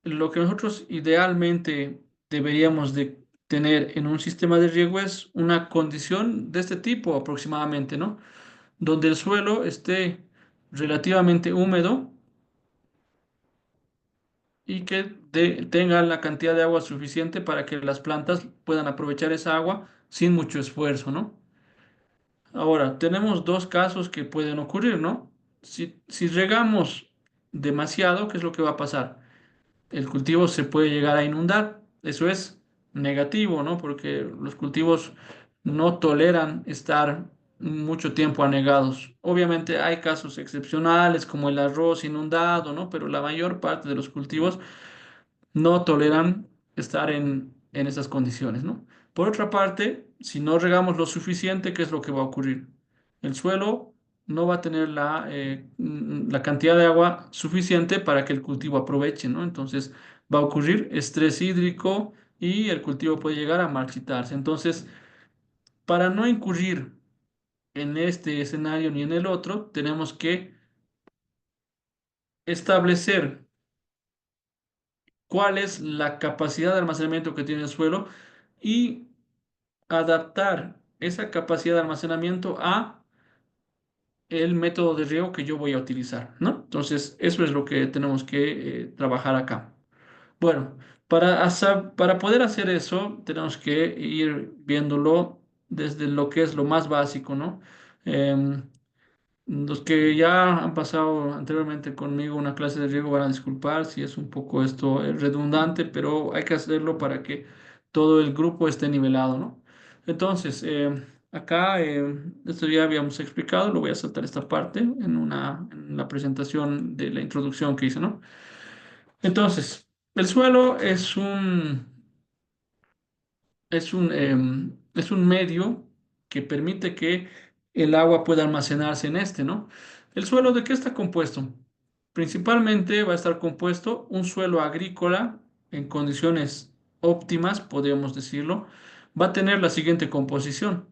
lo que nosotros idealmente deberíamos de tener en un sistema de riego es una condición de este tipo aproximadamente, ¿no? Donde el suelo esté relativamente húmedo y que tenga la cantidad de agua suficiente para que las plantas puedan aprovechar esa agua sin mucho esfuerzo, ¿no? Ahora, tenemos dos casos que pueden ocurrir, ¿no? Si regamos demasiado, ¿qué es lo que va a pasar? El cultivo se puede llegar a inundar. Eso es negativo, ¿no? Porque los cultivos no toleran estar mucho tiempo anegados. Obviamente hay casos excepcionales como el arroz inundado, ¿no? Pero la mayor parte de los cultivos no toleran estar en esas condiciones, ¿no? Por otra parte, si no regamos lo suficiente, ¿qué es lo que va a ocurrir? El suelo no va a tener la cantidad de agua suficiente para que el cultivo aproveche, ¿no? Entonces va a ocurrir estrés hídrico y el cultivo puede llegar a marchitarse. Entonces, para no incurrir en este escenario ni en el otro, tenemos que establecer cuál es la capacidad de almacenamiento que tiene el suelo y adaptar esa capacidad de almacenamiento a el método de riego que yo voy a utilizar, ¿no? Entonces, eso es lo que tenemos que trabajar acá. Bueno, para poder hacer eso, tenemos que ir viéndolo desde lo que es lo más básico, ¿no? Em, los que ya han pasado anteriormente conmigo una clase de riego van a disculpar si es un poco esto redundante, pero hay que hacerlo para que todo el grupo esté nivelado, ¿no? Entonces, acá, esto ya habíamos explicado, lo voy a saltar esta parte en la presentación de la introducción que hice, ¿no? Entonces, el suelo es un medio que permite que el agua pueda almacenarse en este, ¿no? ¿El suelo de qué está compuesto? Principalmente va a estar compuesto un suelo agrícola en condiciones óptimas, podríamos decirlo. Va a tener la siguiente composición.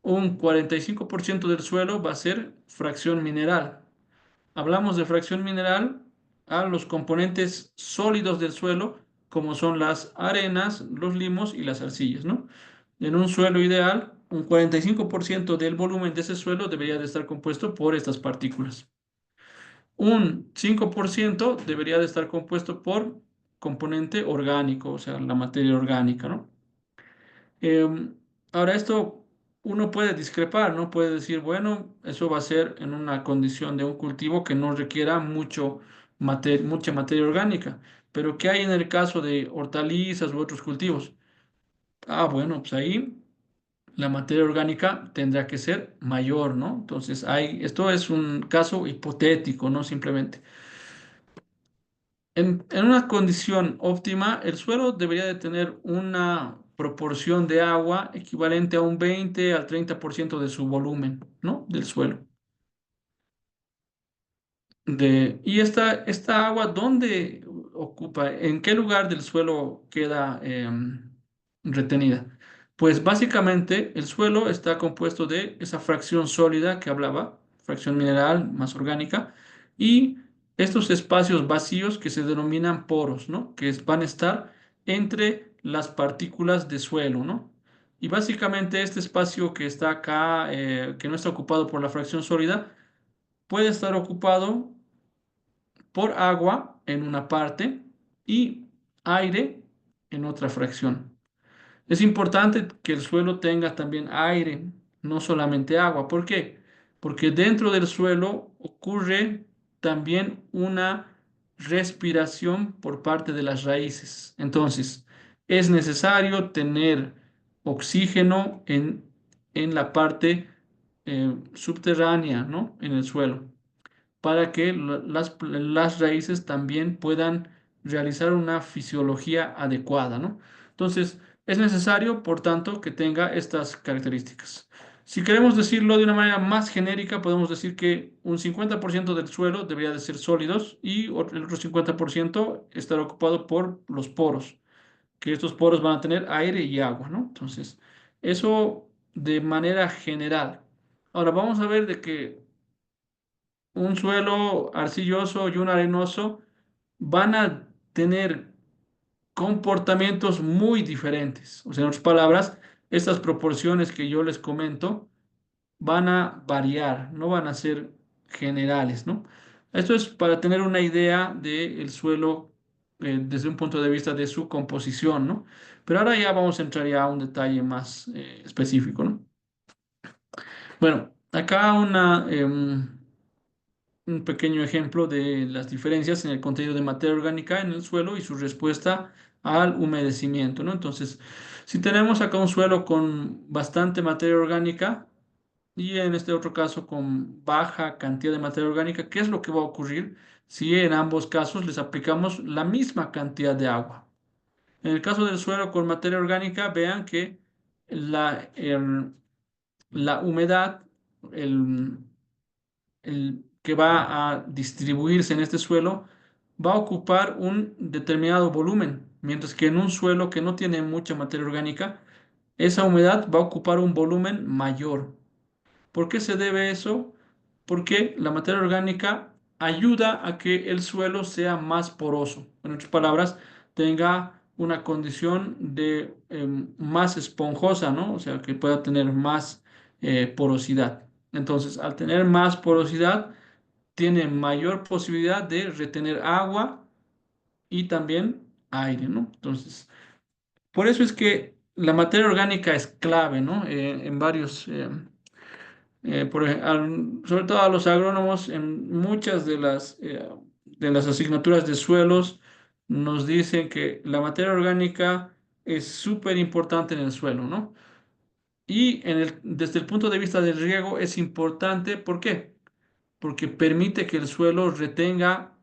Un 45% del suelo va a ser fracción mineral. Hablamos de fracción mineral a los componentes sólidos del suelo, como son las arenas, los limos y las arcillas, ¿no? En un suelo ideal, un 45% del volumen de ese suelo debería de estar compuesto por estas partículas. Un 5% debería de estar compuesto por componente orgánico, o sea, la materia orgánica, ¿no? Em, ahora, esto uno puede discrepar, ¿no? Puede decir, bueno, eso va a ser en una condición de un cultivo que no requiera mucha materia orgánica. Pero ¿qué hay en el caso de hortalizas u otros cultivos? Ah, bueno, pues ahí la materia orgánica tendrá que ser mayor, ¿no? Entonces, esto es un caso hipotético, ¿no? Simplemente. En una condición óptima, el suelo debería de tener una proporción de agua equivalente a un 20 al 30% de su volumen, ¿no? Del suelo. Y esta agua, ¿dónde ocupa? ¿En qué lugar del suelo queda retenida? Pues básicamente el suelo está compuesto de esa fracción sólida que hablaba, fracción mineral más orgánica, y estos espacios vacíos que se denominan poros, ¿no? Van a estar entre las partículas de suelo, ¿no? Y básicamente este espacio que está acá, que no está ocupado por la fracción sólida, puede estar ocupado por agua en una parte y aire en otra fracción. Es importante que el suelo tenga también aire, no solamente agua. ¿Por qué? Porque dentro del suelo ocurre también una respiración por parte de las raíces. Entonces, es necesario tener oxígeno en la parte subterránea, ¿no? En el suelo para que las raíces también puedan realizar una fisiología adecuada, ¿no? Entonces, es necesario, por tanto, que tenga estas características. Si queremos decirlo de una manera más genérica, podemos decir que un 50% del suelo debería de ser sólidos y el otro 50% estará ocupado por los poros, que estos poros van a tener aire y agua, ¿no? Entonces, eso de manera general. Ahora vamos a ver de que un suelo arcilloso y un arenoso van a tener comportamientos muy diferentes. O sea, en otras palabras, estas proporciones que yo les comento van a variar, no van a ser generales, ¿no? Esto es para tener una idea del suelo desde un punto de vista de su composición, ¿no? Pero ahora ya vamos a entrar ya a un detalle más específico, ¿no? Bueno, acá un pequeño ejemplo de las diferencias en el contenido de materia orgánica en el suelo y su respuesta al humedecimiento, ¿no? Entonces, si tenemos acá un suelo con bastante materia orgánica y en este otro caso con baja cantidad de materia orgánica, ¿qué es lo que va a ocurrir si en ambos casos les aplicamos la misma cantidad de agua? En el caso del suelo con materia orgánica, vean que la, el- la humedad, el, el que va a distribuirse en este suelo va a ocupar un determinado volumen, mientras que en un suelo que no tiene mucha materia orgánica, esa humedad va a ocupar un volumen mayor. ¿Por qué se debe eso? Porque la materia orgánica ayuda a que el suelo sea más poroso. En otras palabras, tenga una condición de más esponjosa, ¿no? O sea, que pueda tener más porosidad. Entonces, al tener más porosidad, tiene mayor posibilidad de retener agua y también aire, ¿no? Entonces, por eso es que la materia orgánica es clave, ¿no? En varios, sobre todo a los agrónomos, en muchas de las asignaturas de suelos, nos dicen que la materia orgánica es súper importante en el suelo, ¿no? Y desde el punto de vista del riego es importante, ¿por qué? Porque permite que el suelo retenga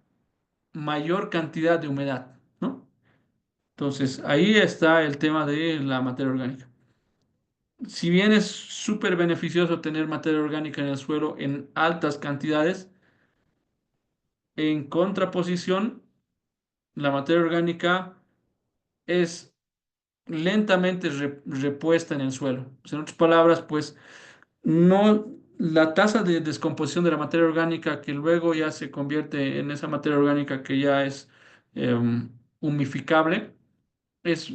mayor cantidad de humedad, ¿no? Entonces, ahí está el tema de la materia orgánica. Si bien es súper beneficioso tener materia orgánica en el suelo en altas cantidades, en contraposición, la materia orgánica es lentamente repuesta en el suelo. O sea, en otras palabras, pues no, la tasa de descomposición de la materia orgánica que luego ya se convierte en esa materia orgánica que ya es humificable, es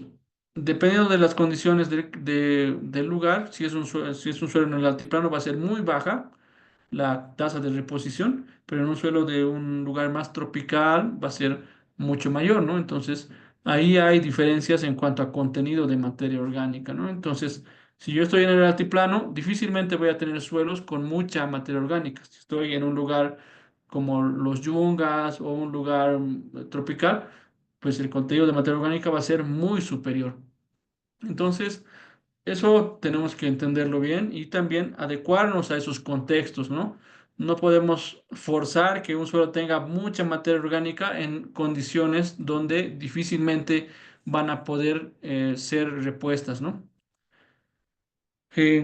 dependiendo de las condiciones del lugar, si es un suelo en el altiplano va a ser muy baja la tasa de reposición, pero en un suelo de un lugar más tropical va a ser mucho mayor, ¿no? Entonces, ahí hay diferencias en cuanto a contenido de materia orgánica, ¿no? Entonces, si yo estoy en el altiplano, difícilmente voy a tener suelos con mucha materia orgánica. Si estoy en un lugar como los Yungas o un lugar tropical, pues el contenido de materia orgánica va a ser muy superior. Entonces, eso tenemos que entenderlo bien y también adecuarnos a esos contextos, ¿no? No podemos forzar que un suelo tenga mucha materia orgánica en condiciones donde difícilmente van a poder ser repuestas, ¿no?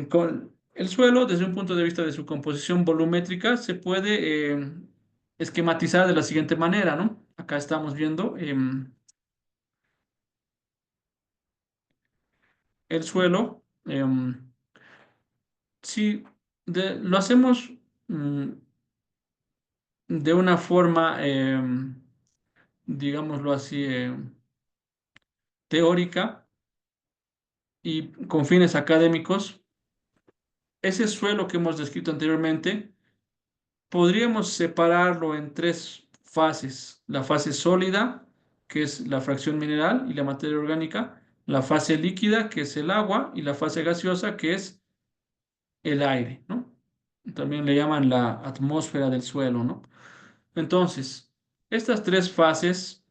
Con el suelo, desde un punto de vista de su composición volumétrica, se puede esquematizar de la siguiente manera, ¿no? Acá estamos viendo el suelo. Si lo hacemos mm, de una forma, digámoslo así, teórica, y con fines académicos, ese suelo que hemos descrito anteriormente, podríamos separarlo en tres fases. La fase sólida, que es la fracción mineral y la materia orgánica, la fase líquida, que es el agua, y la fase gaseosa, que es el aire, ¿no? También le llaman la atmósfera del suelo, ¿no? Entonces, estas tres fases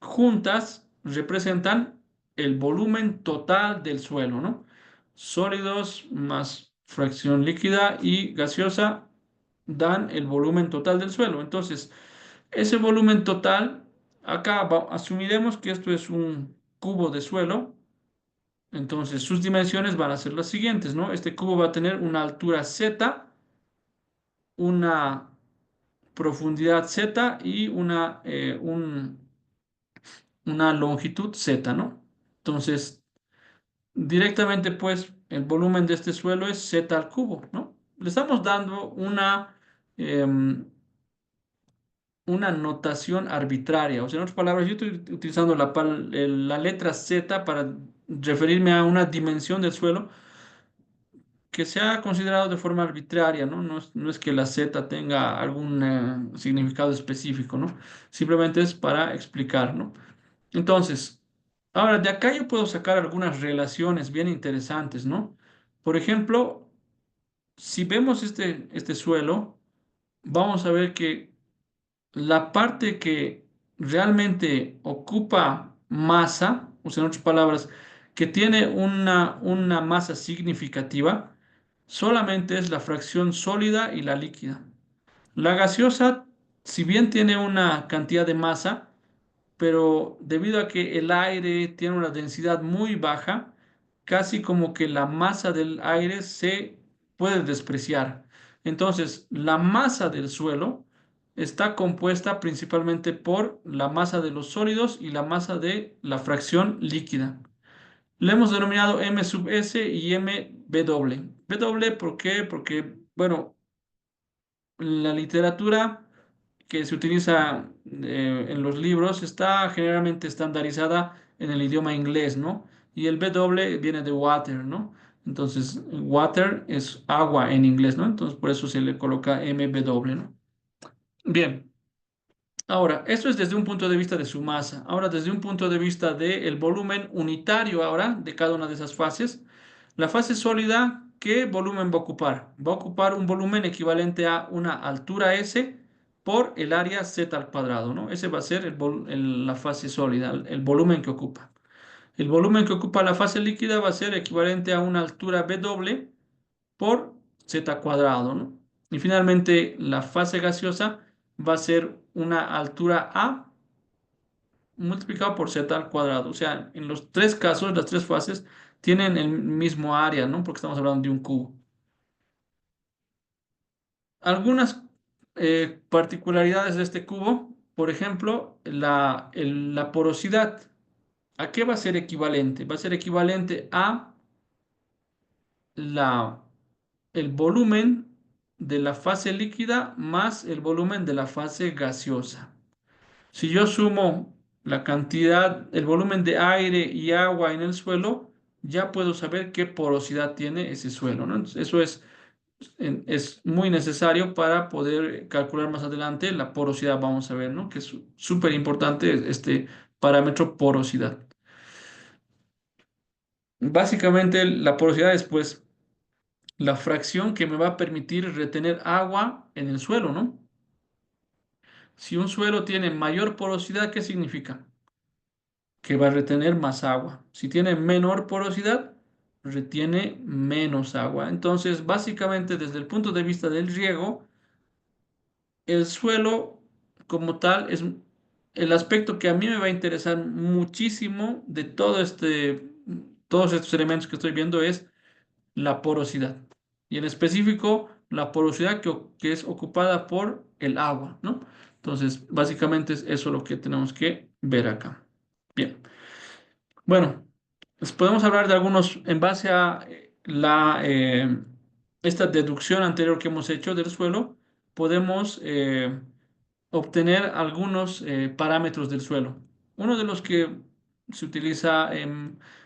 juntas representan el volumen total del suelo, ¿no? Sólidos más fracción líquida y gaseosa dan el volumen total del suelo. Entonces, ese volumen total, acá asumiremos que esto es un cubo de suelo. Entonces, sus dimensiones van a ser las siguientes, ¿no? Este cubo va a tener una altura z, una profundidad z y una longitud z, ¿no? Entonces, directamente, pues, el volumen de este suelo es z al cubo, ¿no? Le estamos dando em, una notación arbitraria. O sea, en otras palabras, yo estoy utilizando la letra z para referirme a una dimensión del suelo que se ha considerado de forma arbitraria, ¿no? No es que la Z tenga algún significado específico, ¿no? Simplemente es para explicar, ¿no? Entonces, ahora de acá yo puedo sacar algunas relaciones bien interesantes, ¿no? Por ejemplo, si vemos este suelo, vamos a ver que la parte que realmente ocupa masa, o sea, en otras palabras, que tiene una masa significativa, solamente es la fracción sólida y la líquida. La gaseosa, si bien tiene una cantidad de masa, pero debido a que el aire tiene una densidad muy baja, casi como que la masa del aire se puede despreciar. Entonces, la masa del suelo está compuesta principalmente por la masa de los sólidos y la masa de la fracción líquida. Le hemos denominado M sub S y M W. W, ¿por qué? Porque, bueno, la literatura que se utiliza en los libros está generalmente estandarizada en el idioma inglés, ¿no? Y el W viene de water, ¿no? Entonces, water es agua en inglés, ¿no? Entonces, por eso se le coloca MW, ¿no? Bien. Ahora, esto es desde un punto de vista de su masa. Ahora, desde un punto de vista del volumen unitario ahora de cada una de esas fases, la fase sólida, ¿qué volumen va a ocupar? Va a ocupar un volumen equivalente a una altura S por el área Z al cuadrado, ¿no? Ese va a ser la fase sólida, el volumen que ocupa. El volumen que ocupa la fase líquida va a ser equivalente a una altura W por Z cuadrado, ¿no? Y finalmente la fase gaseosa va a ser una altura A multiplicado por Z al cuadrado. O sea, en los tres casos, las tres fases tienen el mismo área, ¿no? Porque estamos hablando de un cubo. Algunas particularidades de este cubo, por ejemplo, la porosidad. ¿A qué va a ser equivalente? Va a ser equivalente a la, el volumen de la fase líquida más el volumen de la fase gaseosa. Si yo sumo la cantidad, el volumen de aire y agua en el suelo, ya puedo saber qué porosidad tiene ese suelo, ¿no? Entonces, eso es muy necesario para poder calcular más adelante la porosidad, vamos a ver, ¿no? Que es súper importante este parámetro porosidad. Básicamente, la porosidad es, pues, la fracción que me va a permitir retener agua en el suelo, ¿no? Si un suelo tiene mayor porosidad, ¿qué significa? Que va a retener más agua. Si tiene menor porosidad, retiene menos agua. Entonces, básicamente, desde el punto de vista del riego, el suelo como tal es el aspecto que a mí me va a interesar muchísimo de todos estos elementos que estoy viendo es la porosidad. Y en específico, la porosidad que es ocupada por el agua, ¿no? Entonces, básicamente es eso lo que tenemos que ver acá. Bien. Bueno, pues podemos hablar de algunos en base a esta deducción anterior que hemos hecho del suelo, podemos obtener algunos parámetros del suelo. Uno de los que se utiliza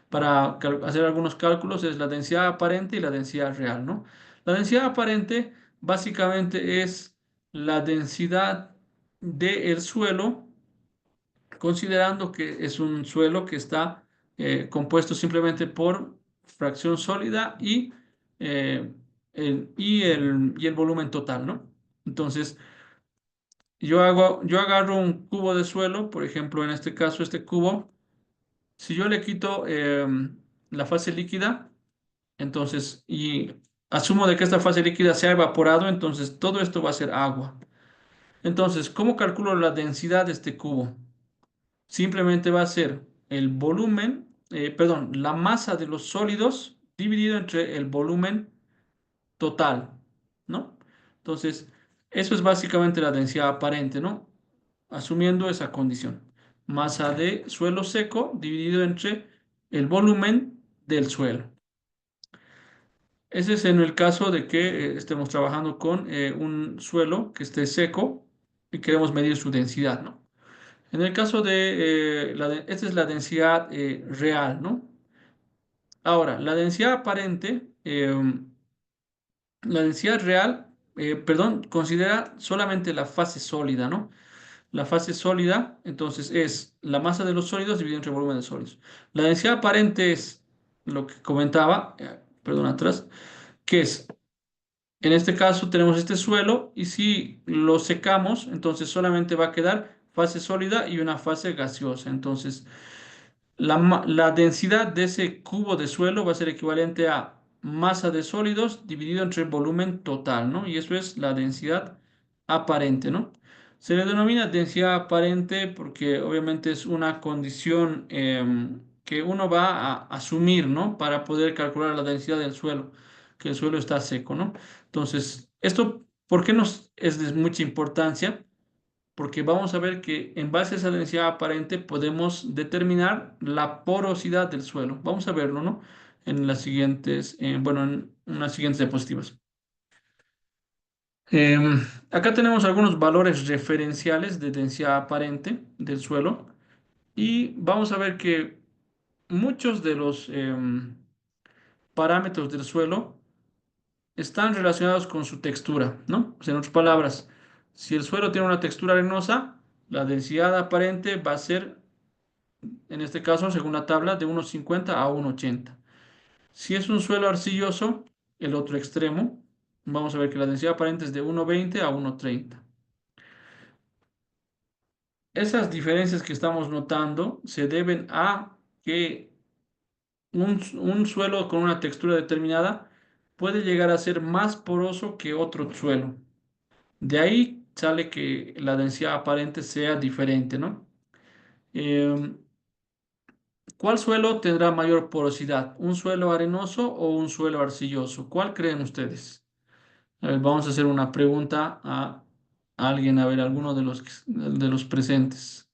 para hacer algunos cálculos es la densidad aparente y la densidad real, ¿no? La densidad aparente básicamente es la densidad del suelo, considerando que es un suelo que está compuesto simplemente por fracción sólida y el volumen total, ¿no? Entonces, yo agarro un cubo de suelo, por ejemplo, en este caso, este cubo, si yo le quito la fase líquida, entonces, y asumo de que esta fase líquida se ha evaporado, entonces todo esto va a ser agua. Entonces, ¿cómo calculo la densidad de este cubo? Simplemente va a ser el volumen, perdón, la masa de los sólidos dividido entre el volumen total, ¿no? Entonces, eso es básicamente la densidad aparente, ¿no? Asumiendo esa condición. Masa de suelo seco dividido entre el volumen del suelo. Ese es en el caso de que estemos trabajando con un suelo que esté seco y queremos medir su densidad, ¿no? En el caso de, esta es la densidad real, ¿no? Ahora, la densidad aparente, la densidad real, perdón, considera solamente la fase sólida, ¿no? La fase sólida, entonces, es la masa de los sólidos dividida entre el volumen de sólidos. La densidad aparente es lo que comentaba, perdón, atrás, que es, en este caso tenemos este suelo y si lo secamos, entonces solamente va a quedar fase sólida y una fase gaseosa. Entonces, la densidad de ese cubo de suelo va a ser equivalente a masa de sólidos dividido entre el volumen total, ¿no? Y eso es la densidad aparente, ¿no? Se le denomina densidad aparente porque obviamente es una condición que uno va a asumir, ¿no? Para poder calcular la densidad del suelo, que el suelo está seco, ¿no? Entonces, esto, ¿por qué nos es de mucha importancia? Porque vamos a ver que en base a esa densidad aparente podemos determinar la porosidad del suelo. Vamos a verlo, ¿no? En las siguientes, bueno, en unas siguientes diapositivas. Acá tenemos algunos valores referenciales de densidad aparente del suelo y vamos a ver que muchos de los parámetros del suelo están relacionados con su textura, ¿no? O sea, en otras palabras, si el suelo tiene una textura arenosa, la densidad aparente va a ser, en este caso, según la tabla, de 1,50 a 1,80. Si es un suelo arcilloso, el otro extremo, vamos a ver que la densidad aparente es de 1,20 a 1,30. Esas diferencias que estamos notando se deben a que un suelo con una textura determinada puede llegar a ser más poroso que otro suelo. De ahí sale que la densidad aparente sea diferente, ¿no? Em, ¿Cuál suelo tendrá mayor porosidad? ¿Un suelo arenoso o un suelo arcilloso? ¿Cuál creen ustedes? A ver, vamos a hacer una pregunta a alguien, a ver, alguno de los presentes.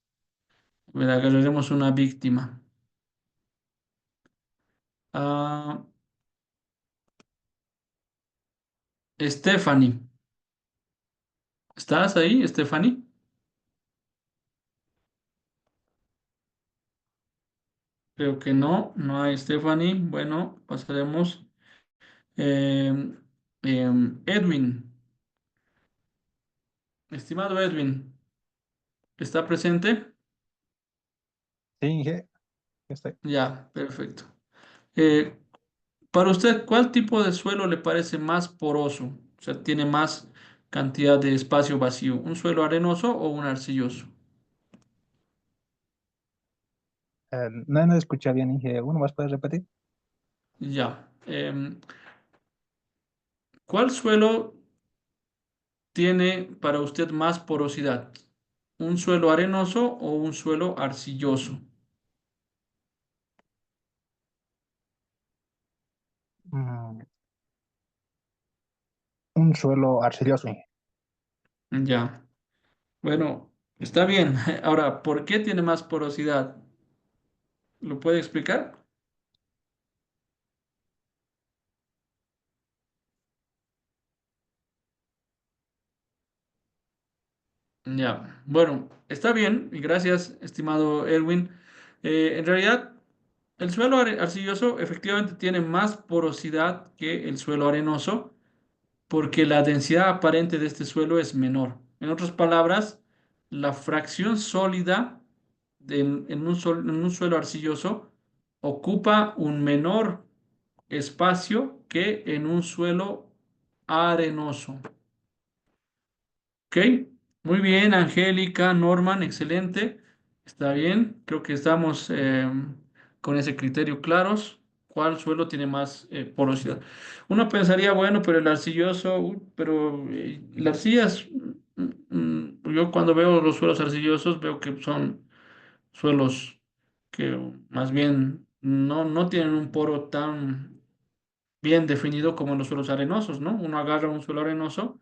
A ver, agarraremos una víctima. Ah, Stephanie. ¿Estás ahí, Stephanie? Creo que no, no hay Stephanie. Bueno, pasaremos. Em, Edwin, estimado Edwin, ¿está presente? Sí, Inge, estoy. Ya, perfecto. Eh, para usted, ¿cuál tipo de suelo le parece más poroso? O sea, tiene más cantidad de espacio vacío, ¿un suelo arenoso o un arcilloso? No escuché bien, Inge. ¿Uno más puedes repetir? Ya. ¿Cuál suelo tiene para usted más porosidad? ¿Un suelo arenoso o un suelo arcilloso? Mm, un suelo arcilloso, Inge. Ya. Bueno, está bien. Ahora, ¿por qué tiene más porosidad? ¿Lo puede explicar? Ya. Bueno, está bien. Y gracias, estimado Erwin. En realidad, El suelo arcilloso efectivamente tiene más porosidad que el suelo arenoso porque la densidad aparente de este suelo es menor. En otras palabras, la fracción sólida en un suelo arcilloso ocupa un menor espacio que en un suelo arenoso. Ok, muy bien, Angélica, Norman, excelente. Está bien, creo que estamos con ese criterio claros. ¿Cuál suelo tiene más porosidad? Uno pensaría, bueno, pero el arcilloso, pero la arcilla yo cuando veo los suelos arcillosos veo que son suelos que más bien no tienen un poro tan bien definido como los suelos arenosos, ¿no? Uno agarra un suelo arenoso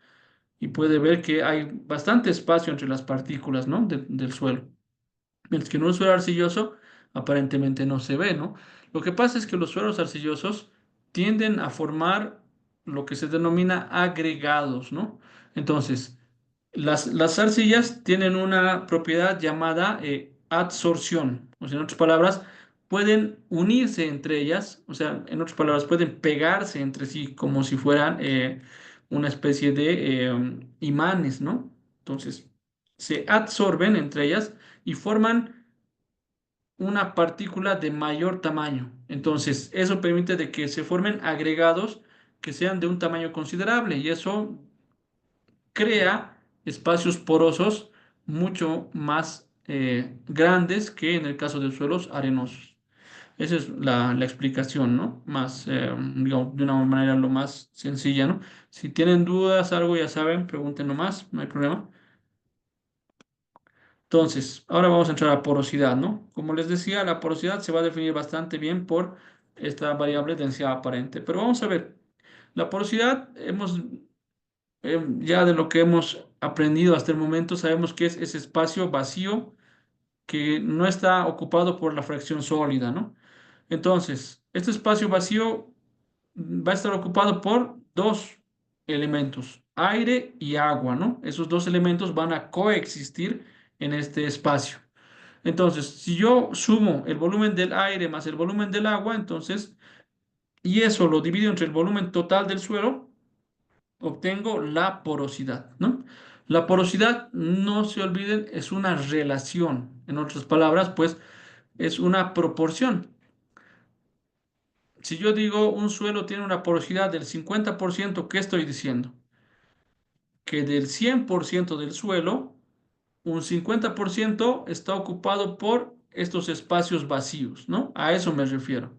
y puede ver que hay bastante espacio entre las partículas, ¿no? Del suelo. Mientras que en un suelo arcilloso aparentemente no se ve, ¿no? Lo que pasa es que los suelos arcillosos tienden a formar lo que se denomina agregados, ¿no? Entonces, las arcillas tienen una propiedad llamada adsorción, o sea, en otras palabras, pueden unirse entre ellas, o sea, en otras palabras, pueden pegarse entre sí como si fueran una especie de imanes, ¿no? Entonces, se adsorben entre ellas y forman una partícula de mayor tamaño. Entonces, eso permite de que se formen agregados que sean de un tamaño considerable y eso crea espacios porosos mucho más grandes que en el caso de suelos arenosos. Esa es la explicación, ¿no? Más, digamos, de una manera lo más sencilla, ¿no? Si tienen dudas, algo ya saben, pregunten nomás, no hay problema. Entonces, ahora vamos a entrar a porosidad, ¿no? Como les decía, la porosidad se va a definir bastante bien por esta variable densidad aparente. Pero vamos a ver, la porosidad ya de lo que hemos aprendido hasta el momento, sabemos que es ese espacio vacío que no está ocupado por la fracción sólida, ¿no? Entonces, este espacio vacío va a estar ocupado por dos elementos, aire y agua, ¿no? Esos dos elementos van a coexistir en este espacio. Entonces, si yo sumo el volumen del aire más el volumen del agua, entonces, y eso lo divido entre el volumen total del suelo, obtengo la porosidad, ¿no? La porosidad, no se olviden, es una relación. En otras palabras, pues es una proporción. Si yo digo un suelo tiene una porosidad del 50%, ¿qué estoy diciendo? Que del 100% del suelo, un 50% está ocupado por estos espacios vacíos, ¿no? A eso me refiero.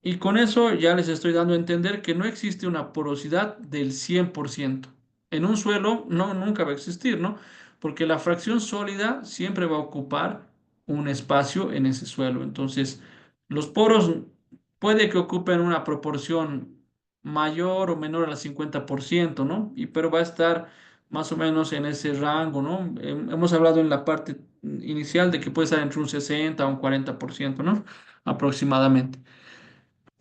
Y con eso ya les estoy dando a entender que no existe una porosidad del 100%. En un suelo no, nunca va a existir, ¿no? Porque la fracción sólida siempre va a ocupar un espacio en ese suelo. Entonces, los poros puede que ocupen una proporción mayor o menor al 50%, ¿no? Pero va a estar más o menos en ese rango, ¿no? Hemos hablado en la parte inicial de que puede estar entre un 60 a un 40%, ¿no? Aproximadamente.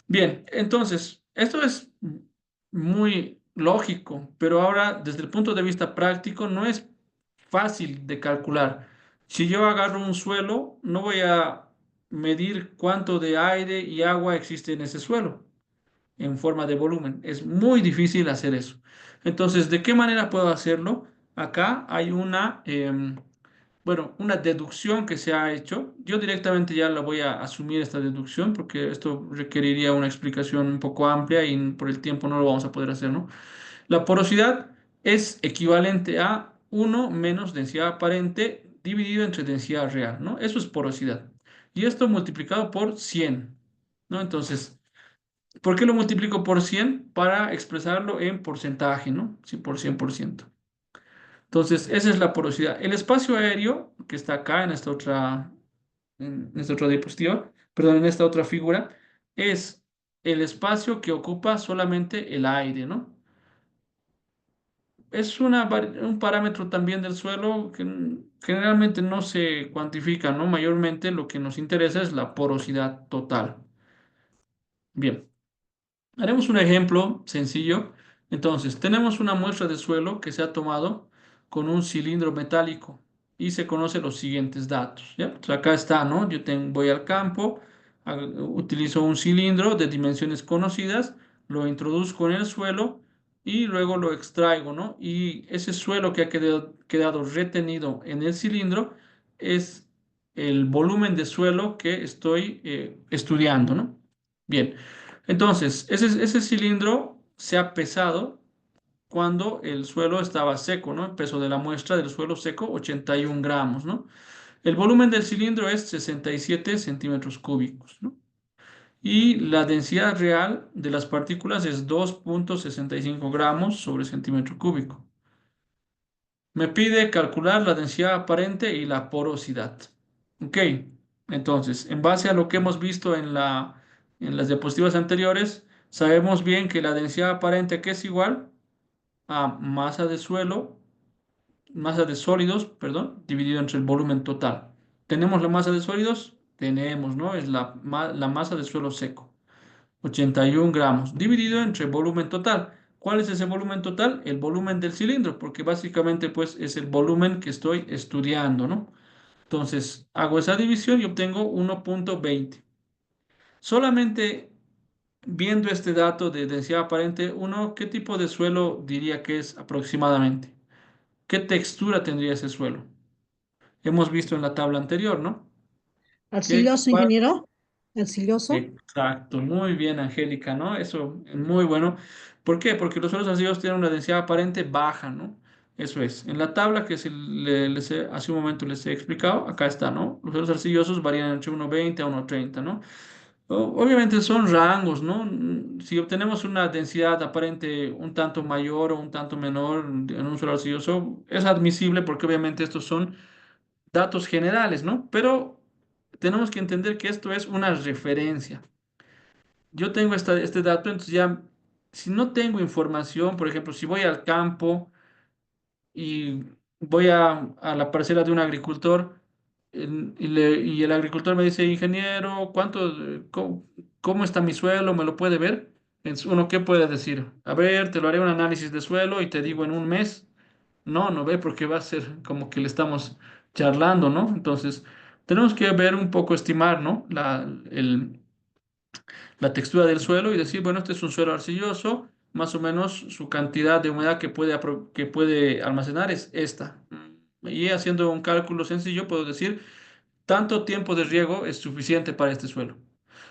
Bien, entonces, esto es muy lógico, pero ahora desde el punto de vista práctico no es fácil de calcular. Si yo agarro un suelo, no voy a medir cuánto de aire y agua existe en ese suelo en forma de volumen. Es muy difícil hacer eso. Entonces, ¿de qué manera puedo hacerlo? Acá hay una deducción que se ha hecho. Yo directamente ya la voy a asumir esta deducción porque esto requeriría una explicación un poco amplia y por el tiempo no lo vamos a poder hacer, ¿no? La porosidad es equivalente a uno menos densidad aparente dividido entre densidad real, ¿no? Eso es porosidad. Y esto multiplicado por 100, ¿no? Entonces, ¿por qué lo multiplico por 100? Para expresarlo en porcentaje, ¿no? Sí, por 100%. Entonces, esa es la porosidad. El espacio aéreo, que está acá en esta otra diapositiva, perdón, en esta otra figura, es el espacio que ocupa solamente el aire, ¿no? Es un parámetro también del suelo que generalmente no se cuantifica, ¿no? Mayormente lo que nos interesa es la porosidad total. Bien. Haremos un ejemplo sencillo. Entonces, tenemos una muestra de suelo que se ha tomado con un cilindro metálico y se conocen los siguientes datos, ¿ya? Entonces, acá está, ¿no? Voy al campo, Utilizo un cilindro de dimensiones conocidas, lo introduzco en el suelo y luego lo extraigo, ¿no? Y ese suelo que ha quedado retenido en el cilindro es el volumen de suelo que estoy estudiando, ¿no? Bien, entonces, ese cilindro se ha pesado cuando el suelo estaba seco, ¿no? El peso de la muestra del suelo seco, 81 gramos, ¿no? El volumen del cilindro es 67 centímetros cúbicos, ¿no? Y la densidad real de las partículas es 2,65 gramos sobre centímetro cúbico. Me pide calcular la densidad aparente y la porosidad. Ok, entonces, en base a lo que hemos visto en las diapositivas anteriores, sabemos bien que la densidad aparente que es igual a masa de sólidos, perdón, dividido entre el volumen total. ¿Tenemos la masa de sólidos? Tenemos, ¿no? Es la masa de suelo seco, 81 gramos, dividido entre volumen total. ¿Cuál es ese volumen total? El volumen del cilindro, porque básicamente pues es el volumen que estoy estudiando, ¿no? Entonces hago esa división y obtengo 1,20. Solamente viendo este dato de densidad aparente, uno, ¿qué tipo de suelo diría que es aproximadamente? ¿Qué textura tendría ese suelo? Hemos visto en la tabla anterior, ¿no? Arcilloso, ingeniero. Arcilloso. Exacto, muy bien, Angélica, ¿no? Eso es muy bueno. ¿Por qué? Porque los suelos arcillosos tienen una densidad aparente baja, ¿no? Eso es. En la tabla que hace un momento les he explicado, acá está, ¿no? Los suelos arcillosos varían entre 1,20 a 1,30, ¿no? Obviamente son rangos, ¿no? Si obtenemos una densidad aparente un tanto mayor o un tanto menor en un suelo arcilloso, es admisible porque obviamente estos son datos generales, ¿no? Pero tenemos que entender que esto es una referencia. Yo tengo este dato, entonces ya, si no tengo información, por ejemplo, si voy al campo y voy a la parcela de un agricultor y el agricultor me dice, ingeniero, cómo está mi suelo? ¿Me lo puede ver? Entonces, uno, ¿qué puede decir? A ver, te lo haré un análisis de suelo y te digo en un mes. No, no ve porque va a ser como que le estamos charlando, ¿no? Entonces, tenemos que ver un poco, estimar, ¿no? La textura del suelo y decir, bueno, este es un suelo arcilloso, más o menos su cantidad de humedad que puede almacenar es esta. Y haciendo un cálculo sencillo, puedo decir, tanto tiempo de riego es suficiente para este suelo.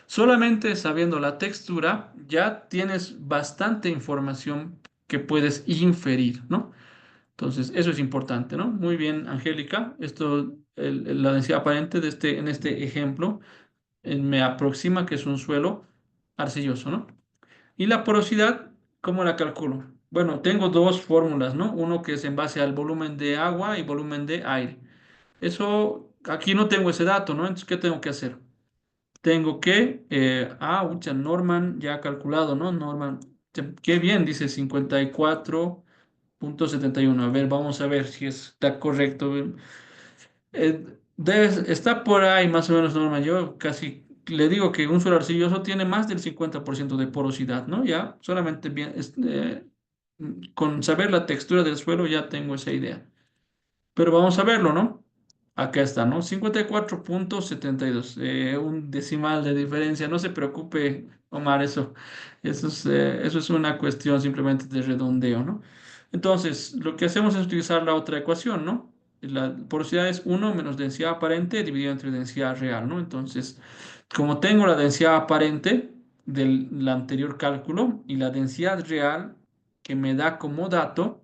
Solamente sabiendo la textura, ya tienes bastante información que puedes inferir, ¿no? Entonces, eso es importante, ¿no? Muy bien, Angélica. Esto, la densidad aparente en este ejemplo, me aproxima que es un suelo arcilloso, ¿no? Y la porosidad, ¿cómo la calculo? Bueno, tengo dos fórmulas, ¿no? Uno que es en base al volumen de agua y volumen de aire. Eso, aquí no tengo ese dato, ¿no? Entonces, ¿qué tengo que hacer? Tengo que, ucha, Norman ya ha calculado, ¿no? Norman, qué bien, dice 54,71. A ver, vamos a ver si está correcto. Está por ahí más o menos normal. Yo casi le digo que un suelo arcilloso tiene más del 50% de porosidad, ¿no? Ya solamente bien, con saber la textura del suelo ya tengo esa idea. Pero vamos a verlo, ¿no? Acá está, ¿no? 54,72. Un decimal de diferencia. No se preocupe, Omar, eso es una cuestión simplemente de redondeo, ¿no? Entonces, lo que hacemos es utilizar la otra ecuación, ¿no? La porosidad es uno menos densidad aparente dividido entre densidad real, ¿no? Entonces, como tengo la densidad aparente del anterior cálculo y la densidad real que me da como dato,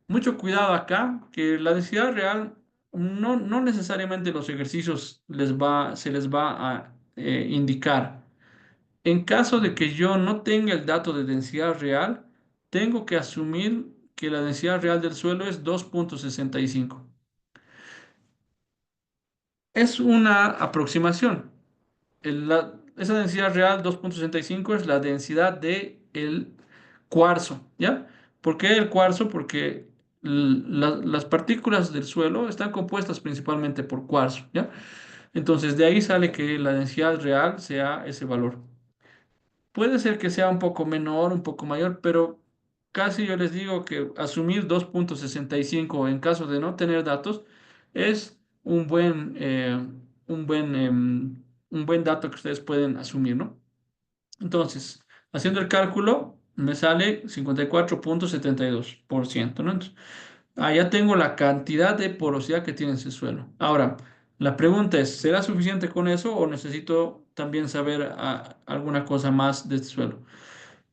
mucho cuidado acá, que la densidad real no necesariamente los ejercicios se les va a indicar. En caso de que yo no tenga el dato de densidad real, tengo que asumir que la densidad real del suelo es 2,65. Es una aproximación. Esa densidad real 2,65 es la densidad de el cuarzo, ¿ya? ¿Por qué el cuarzo? Porque las partículas del suelo están compuestas principalmente por cuarzo, ¿ya? Entonces de ahí sale que la densidad real sea ese valor. Puede ser que sea un poco menor, un poco mayor, pero casi yo les digo que asumir 2,65 en caso de no tener datos es un buen, un buen dato que ustedes pueden asumir, ¿no? Entonces, haciendo el cálculo, me sale 54,72%, ¿no? Entonces, ya tengo la cantidad de porosidad que tiene ese suelo. Ahora, la pregunta es, ¿será suficiente con eso o necesito también saber alguna cosa más de este suelo?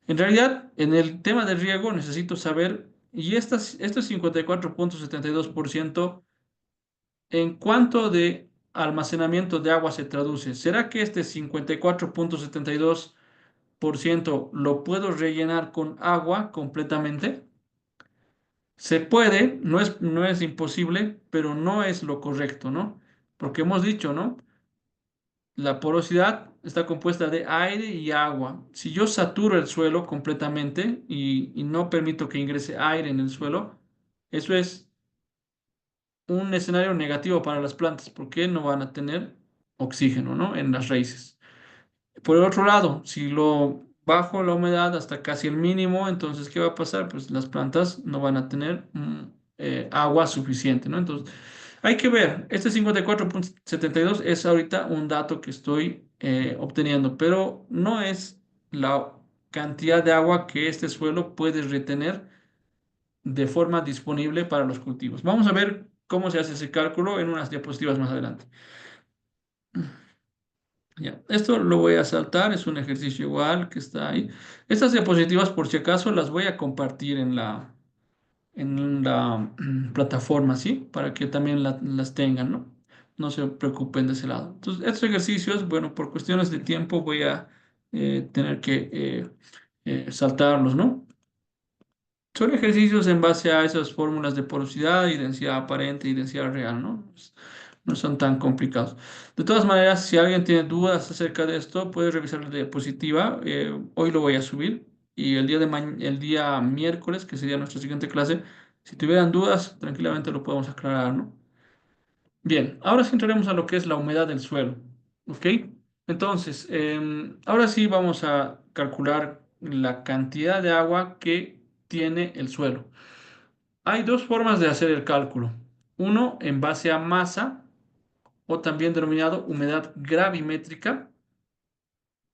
En realidad, en el tema del riego necesito saber, y este 54,72%, ¿en cuánto de almacenamiento de agua se traduce? ¿Será que este 54,72% lo puedo rellenar con agua completamente? Se puede, no es imposible, pero no es lo correcto, ¿no? Porque hemos dicho, ¿no? La porosidad está compuesta de aire y agua. Si yo saturo el suelo completamente y no permito que ingrese aire en el suelo, eso es un escenario negativo para las plantas, porque no van a tener oxígeno, ¿no? En las raíces. Por el otro lado, si lo bajo la humedad hasta casi el mínimo, entonces, ¿qué va a pasar? Pues las plantas no van a tener agua suficiente, ¿no? Entonces, hay que ver, este 54,72 es ahorita un dato que estoy obteniendo, pero no es la cantidad de agua que este suelo puede retener de forma disponible para los cultivos. Vamos a ver cómo se hace ese cálculo en unas diapositivas más adelante. Ya, esto lo voy a saltar, es un ejercicio igual que está ahí. Estas diapositivas, por si acaso, las voy a compartir en la plataforma, ¿sí? Para que también las tengan, ¿no? No se preocupen de ese lado. Entonces, estos ejercicios, bueno, por cuestiones de tiempo voy a tener que saltarlos, ¿no? Son ejercicios en base a esas fórmulas de porosidad y densidad aparente y densidad real, ¿no? No son tan complicados. De todas maneras, si alguien tiene dudas acerca de esto, puede revisar la diapositiva. Hoy lo voy a subir y el día miércoles, que sería nuestra siguiente clase, si tuvieran dudas, tranquilamente lo podemos aclarar, ¿no? Bien, ahora sí entraremos a lo que es la humedad del suelo, ¿ok? Entonces, ahora sí vamos a calcular la cantidad de agua que tiene el suelo. Hay dos formas de hacer el cálculo. Uno en base a masa o también denominado humedad gravimétrica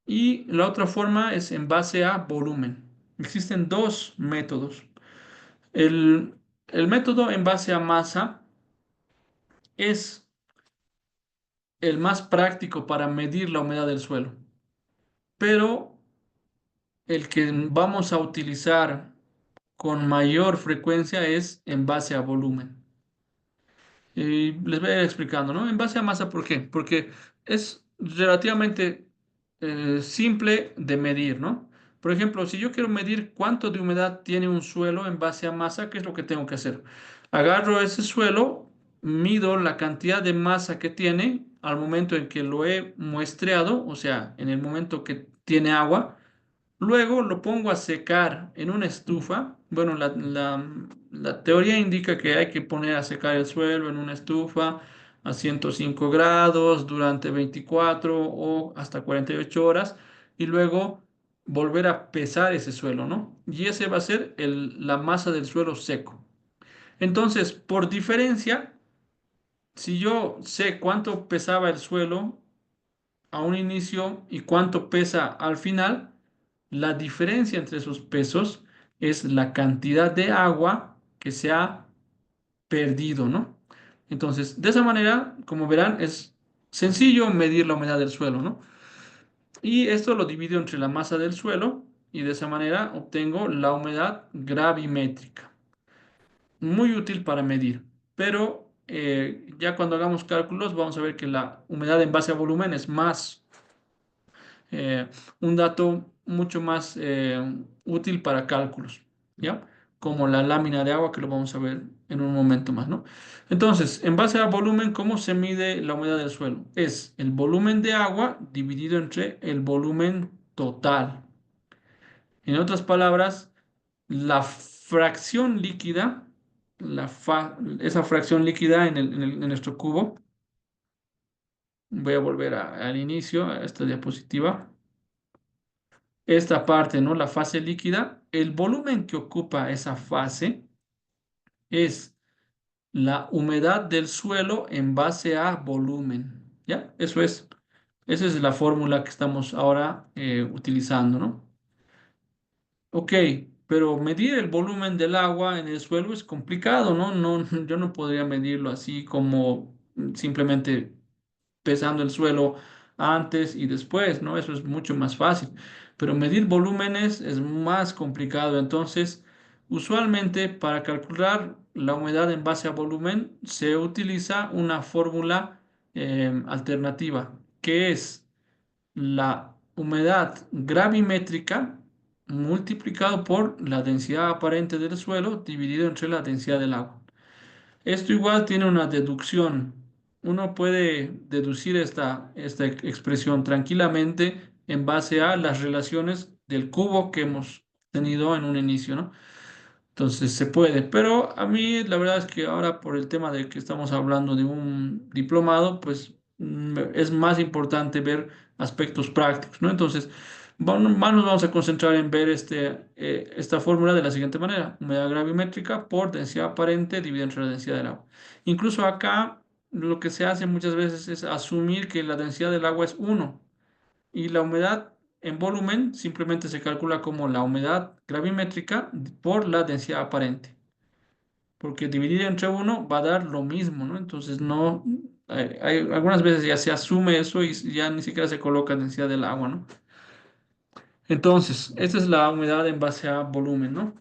y la otra forma es en base a volumen. Existen dos métodos. El, el método en base a masa es el más práctico para medir la humedad del suelo, pero el que vamos a utilizar con mayor frecuencia es en base a volumen. Y les voy a ir explicando, ¿no? En base a masa, ¿por qué? Porque es relativamente simple de medir, ¿no? Por ejemplo, si yo quiero medir cuánto de humedad tiene un suelo en base a masa, ¿qué es lo que tengo que hacer? Agarro ese suelo, mido la cantidad de masa que tiene al momento en que lo he muestreado, o sea, en el momento que tiene agua. Luego lo pongo a secar en una estufa. Bueno, la teoría indica que hay que poner a secar el suelo en una estufa a 105 grados durante 24 o hasta 48 horas y luego volver a pesar ese suelo, ¿no? Y ese va a ser la masa del suelo seco. Entonces, por diferencia, si yo sé cuánto pesaba el suelo a un inicio y cuánto pesa al final, la diferencia entre esos pesos es la cantidad de agua que se ha perdido, ¿no? Entonces, de esa manera, como verán, es sencillo medir la humedad del suelo, ¿no? Y esto lo divido entre la masa del suelo y de esa manera obtengo la humedad gravimétrica. Muy útil para medir, pero ya cuando hagamos cálculos vamos a ver que la humedad en base a volumen es más un dato mucho más útil para cálculos, ¿ya? Como la lámina de agua que lo vamos a ver en un momento más, ¿no? Entonces, en base al volumen, ¿cómo se mide la humedad del suelo? Es el volumen de agua dividido entre el volumen total. En otras palabras, la fracción líquida, esa fracción líquida en nuestro cubo, voy a volver al inicio, a esta diapositiva. Esta parte, ¿no? La fase líquida, el volumen que ocupa esa fase es la humedad del suelo en base a volumen, ¿ya? Eso es Esa es la fórmula que estamos ahora utilizando, ¿no? Ok, pero medir el volumen del agua en el suelo es complicado, ¿no? No, yo no podría medirlo así como simplemente pesando el suelo antes y después, ¿no? Eso es mucho más fácil. Pero medir volúmenes es más complicado. Entonces, usualmente para calcular la humedad en base a volumen se utiliza una fórmula alternativa, que es la humedad gravimétrica multiplicado por la densidad aparente del suelo dividido entre la densidad del agua. Esto igual tiene una deducción. Uno puede deducir esta expresión tranquilamente en base a las relaciones del cubo que hemos tenido en un inicio, ¿no? Entonces se puede, pero a mí la verdad es que ahora por el tema de que estamos hablando de un diplomado, pues es más importante ver aspectos prácticos, ¿no? Entonces, más nos vamos a concentrar en ver esta fórmula de la siguiente manera: humedad gravimétrica por densidad aparente dividida entre la densidad del agua. Incluso acá lo que se hace muchas veces es asumir que la densidad del agua es uno y la humedad en volumen simplemente se calcula como la humedad gravimétrica por la densidad aparente, porque dividir entre uno va a dar lo mismo, ¿no? Entonces no, algunas veces ya se asume eso y ya ni siquiera se coloca densidad del agua, ¿no? Entonces, esta es la humedad en base a volumen, ¿no?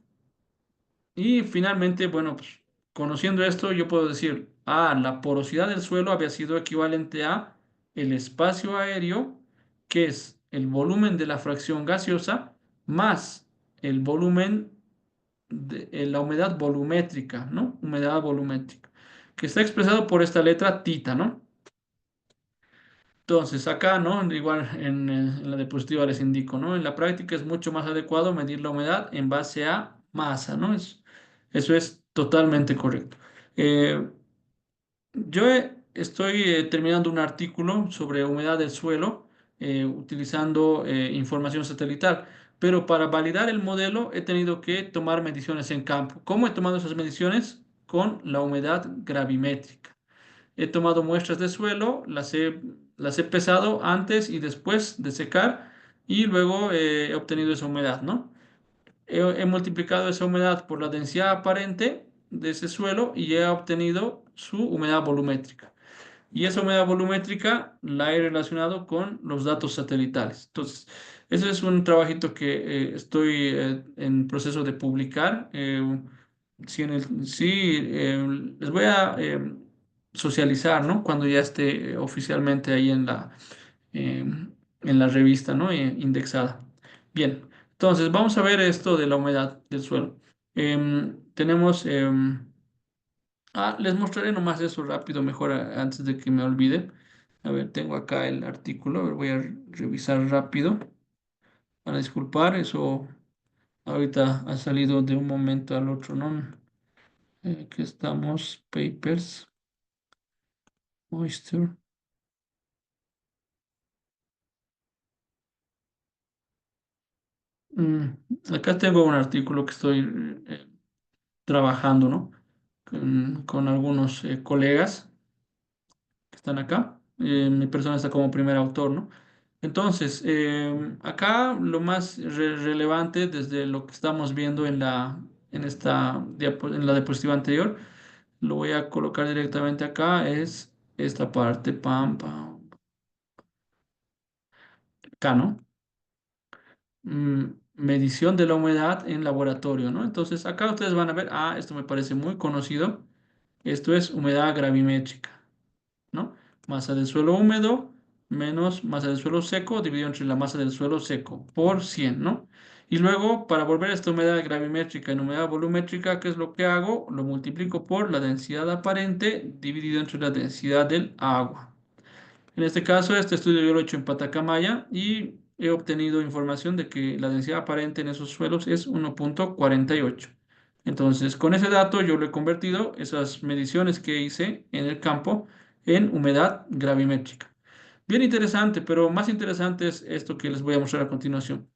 Y finalmente, bueno, pues conociendo esto, yo puedo decir, la porosidad del suelo había sido equivalente a el espacio aéreo, que es el volumen de la fracción gaseosa, más el volumen de la humedad volumétrica, ¿no? Humedad volumétrica, que está expresado por esta letra tita, ¿no? Entonces, acá, ¿no? Igual en la diapositiva les indico, ¿no? En la práctica es mucho más adecuado medir la humedad en base a masa, ¿no? Eso es totalmente correcto. Eh, estoy terminando un artículo sobre humedad del suelo utilizando información satelital, pero para validar el modelo he tenido que tomar mediciones en campo. ¿Cómo he tomado esas mediciones? Con la humedad gravimétrica. He tomado muestras de suelo, las he pesado antes y después de secar y luego he obtenido esa humedad, ¿no? He multiplicado esa humedad por la densidad aparente de ese suelo y he obtenido su humedad volumétrica. Y esa humedad volumétrica la he relacionado con los datos satelitales. Entonces, ese es un trabajito que estoy en proceso de publicar. Les voy a socializar, ¿no? Cuando ya esté oficialmente ahí eh, en la revista, ¿no? Indexada. Bien, entonces vamos a ver esto de la humedad del suelo. Tenemos, les mostraré nomás eso rápido, mejor antes de que me olvide. A ver, tengo acá el artículo, a ver, voy a revisar rápido. Para disculpar, eso ahorita ha salido de un momento al otro, ¿no? Aquí estamos, papers, Oyster. Mm, Acá tengo un artículo que estoy trabajando, ¿no? Con algunos colegas que están acá. Mi persona está como primer autor, ¿no? Entonces, acá lo más relevante desde lo que estamos viendo en la diapositiva anterior, lo voy a colocar directamente acá, es esta parte, pam, pam, acá, ¿no? Medición de la humedad en laboratorio, ¿no? Entonces, acá ustedes van a ver, esto me parece muy conocido, esto es humedad gravimétrica, ¿no? Masa del suelo húmedo menos masa del suelo seco dividido entre la masa del suelo seco por 100, ¿no? Y luego, para volver esta humedad gravimétrica en humedad volumétrica, ¿qué es lo que hago? Lo multiplico por la densidad aparente dividido entre la densidad del agua. En este caso, este estudio yo lo he hecho en Patacamaya y he obtenido información de que la densidad aparente en esos suelos es 1,48. Entonces, con ese dato yo lo he convertido, esas mediciones que hice en el campo, en humedad gravimétrica. Bien interesante, pero más interesante es esto que les voy a mostrar a continuación.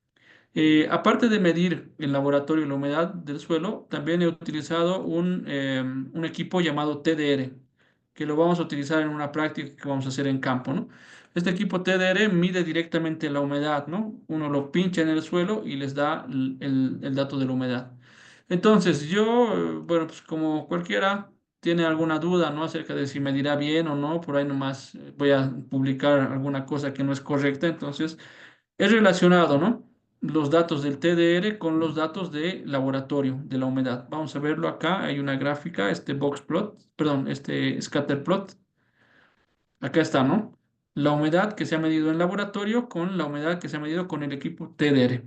Aparte de medir en laboratorio la humedad del suelo, también he utilizado un equipo llamado TDR, que lo vamos a utilizar en una práctica que vamos a hacer en campo, ¿no? Este equipo TDR mide directamente la humedad, ¿no? Uno lo pincha en el suelo y les da el dato de la humedad. Entonces, yo, bueno, pues como cualquiera tiene alguna duda, ¿no? Acerca de si me dirá bien o no, por ahí nomás voy a publicar alguna cosa que no es correcta. Entonces, es relacionado, ¿no? Los datos del TDR con los datos de laboratorio de la humedad. Vamos a verlo acá. Hay una gráfica, este box plot, perdón, este scatter plot. Acá está, ¿no? La humedad que se ha medido en laboratorio con la humedad que se ha medido con el equipo TDR.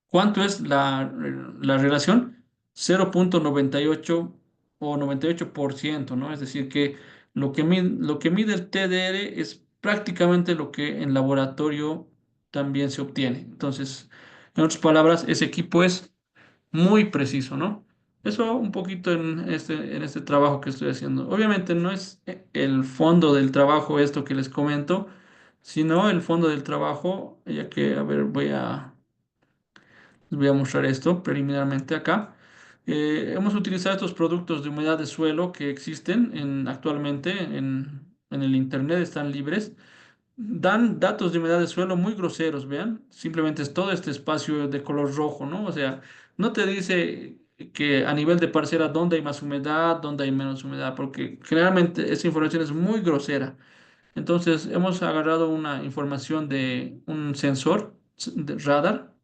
¿Cuánto es la relación? 0,98 o 98%, ¿no? Es decir, que lo que mide el TDR es prácticamente lo que en laboratorio también se obtiene. Entonces, en otras palabras, ese equipo es muy preciso, ¿no? Eso un poquito en este trabajo que estoy haciendo. Obviamente no es el fondo del trabajo esto que les comento, sino el fondo del trabajo, ya que, a ver, les voy a mostrar esto preliminarmente acá. Hemos utilizado estos productos de humedad de suelo que existen actualmente en el Internet, están libres. Dan datos de humedad de suelo muy groseros, vean. Simplemente es todo este espacio de color rojo, ¿no? O sea, no te dice que a nivel de parcela dónde hay más humedad, dónde hay menos humedad, porque generalmente esa información es muy grosera. Entonces, hemos agarrado una información de un sensor de radar.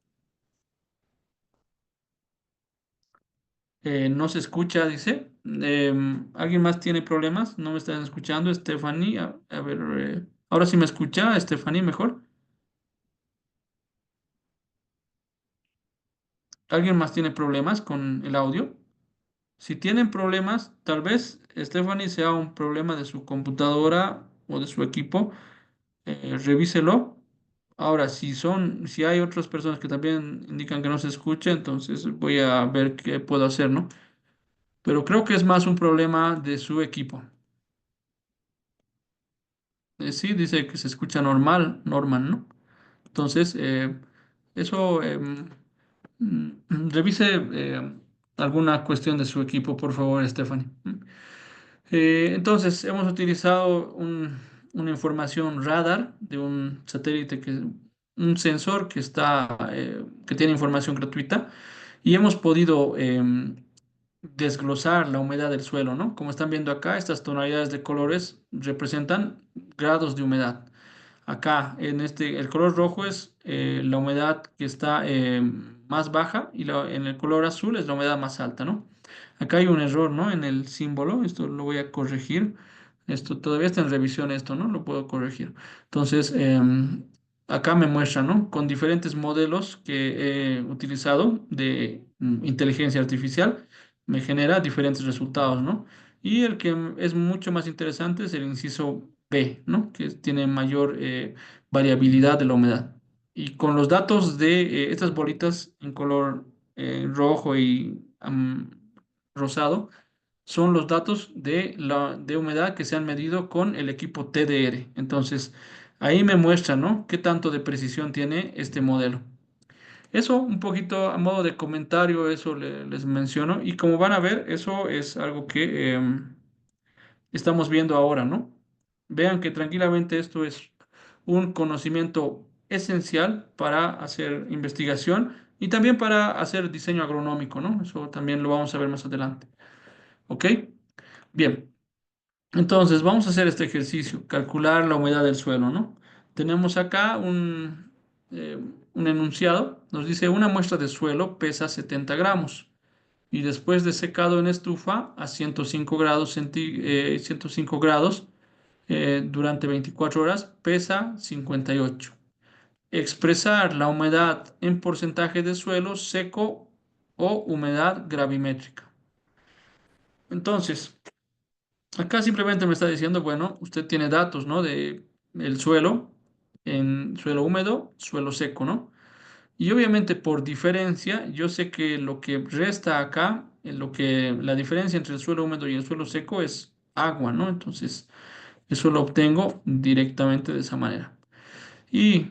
No se escucha, dice. ¿Alguien más tiene problemas? ¿No me están escuchando? Stephanie, a ver, ahora sí me escucha, Stephanie, mejor. ¿Alguien más tiene problemas con el audio? Si tienen problemas, tal vez Stephanie sea un problema de su computadora o de su equipo. Revíselo. Ahora, si hay otras personas que también indican que no se escucha, entonces voy a ver qué puedo hacer, ¿no? Pero creo que es más un problema de su equipo. Sí, dice que se escucha normal, ¿no? Entonces, eso, revise alguna cuestión de su equipo, por favor, Stephanie. Entonces, hemos utilizado una información radar de un satélite un sensor que tiene información gratuita y hemos podido desglosar la humedad del suelo, ¿no? Como están viendo acá, estas tonalidades de colores representan grados de humedad. Acá, el color rojo es la humedad que está más baja y en el color azul es la humedad más alta, ¿no? Acá hay un error, ¿no? En el símbolo, esto lo voy a corregir. Esto todavía está en revisión, esto, ¿no? Lo puedo corregir. Entonces, acá me muestra, ¿no? Con diferentes modelos que he utilizado de inteligencia artificial, me genera diferentes resultados, ¿no? Y el que es mucho más interesante es el inciso B, ¿no? Que tiene mayor variabilidad de la humedad. Y con los datos de estas bolitas en color rojo y rosado, son los datos de humedad que se han medido con el equipo TDR. Entonces, ahí me muestra, ¿no? Qué tanto de precisión tiene este modelo. Eso un poquito a modo de comentario, eso les menciono. Y como van a ver, eso es algo que estamos viendo ahora, ¿no? Vean que tranquilamente esto es un conocimiento esencial para hacer investigación y también para hacer diseño agronómico, ¿no? Eso también lo vamos a ver más adelante. ¿Ok? Bien, entonces vamos a hacer este ejercicio, calcular la humedad del suelo, ¿no? Tenemos acá un enunciado, nos dice una muestra de suelo pesa 70 gramos y después de secado en estufa a 105 grados, 105 grados durante 24 horas pesa 58. Expresar la humedad en porcentaje de suelo seco o humedad gravimétrica. Entonces, acá simplemente me está diciendo, bueno, usted tiene datos, ¿no? De el suelo, en suelo húmedo, suelo seco, ¿no? Y obviamente por diferencia, yo sé que lo que resta acá, la diferencia entre el suelo húmedo y el suelo seco es agua, ¿no? Entonces, eso lo obtengo directamente de esa manera. Y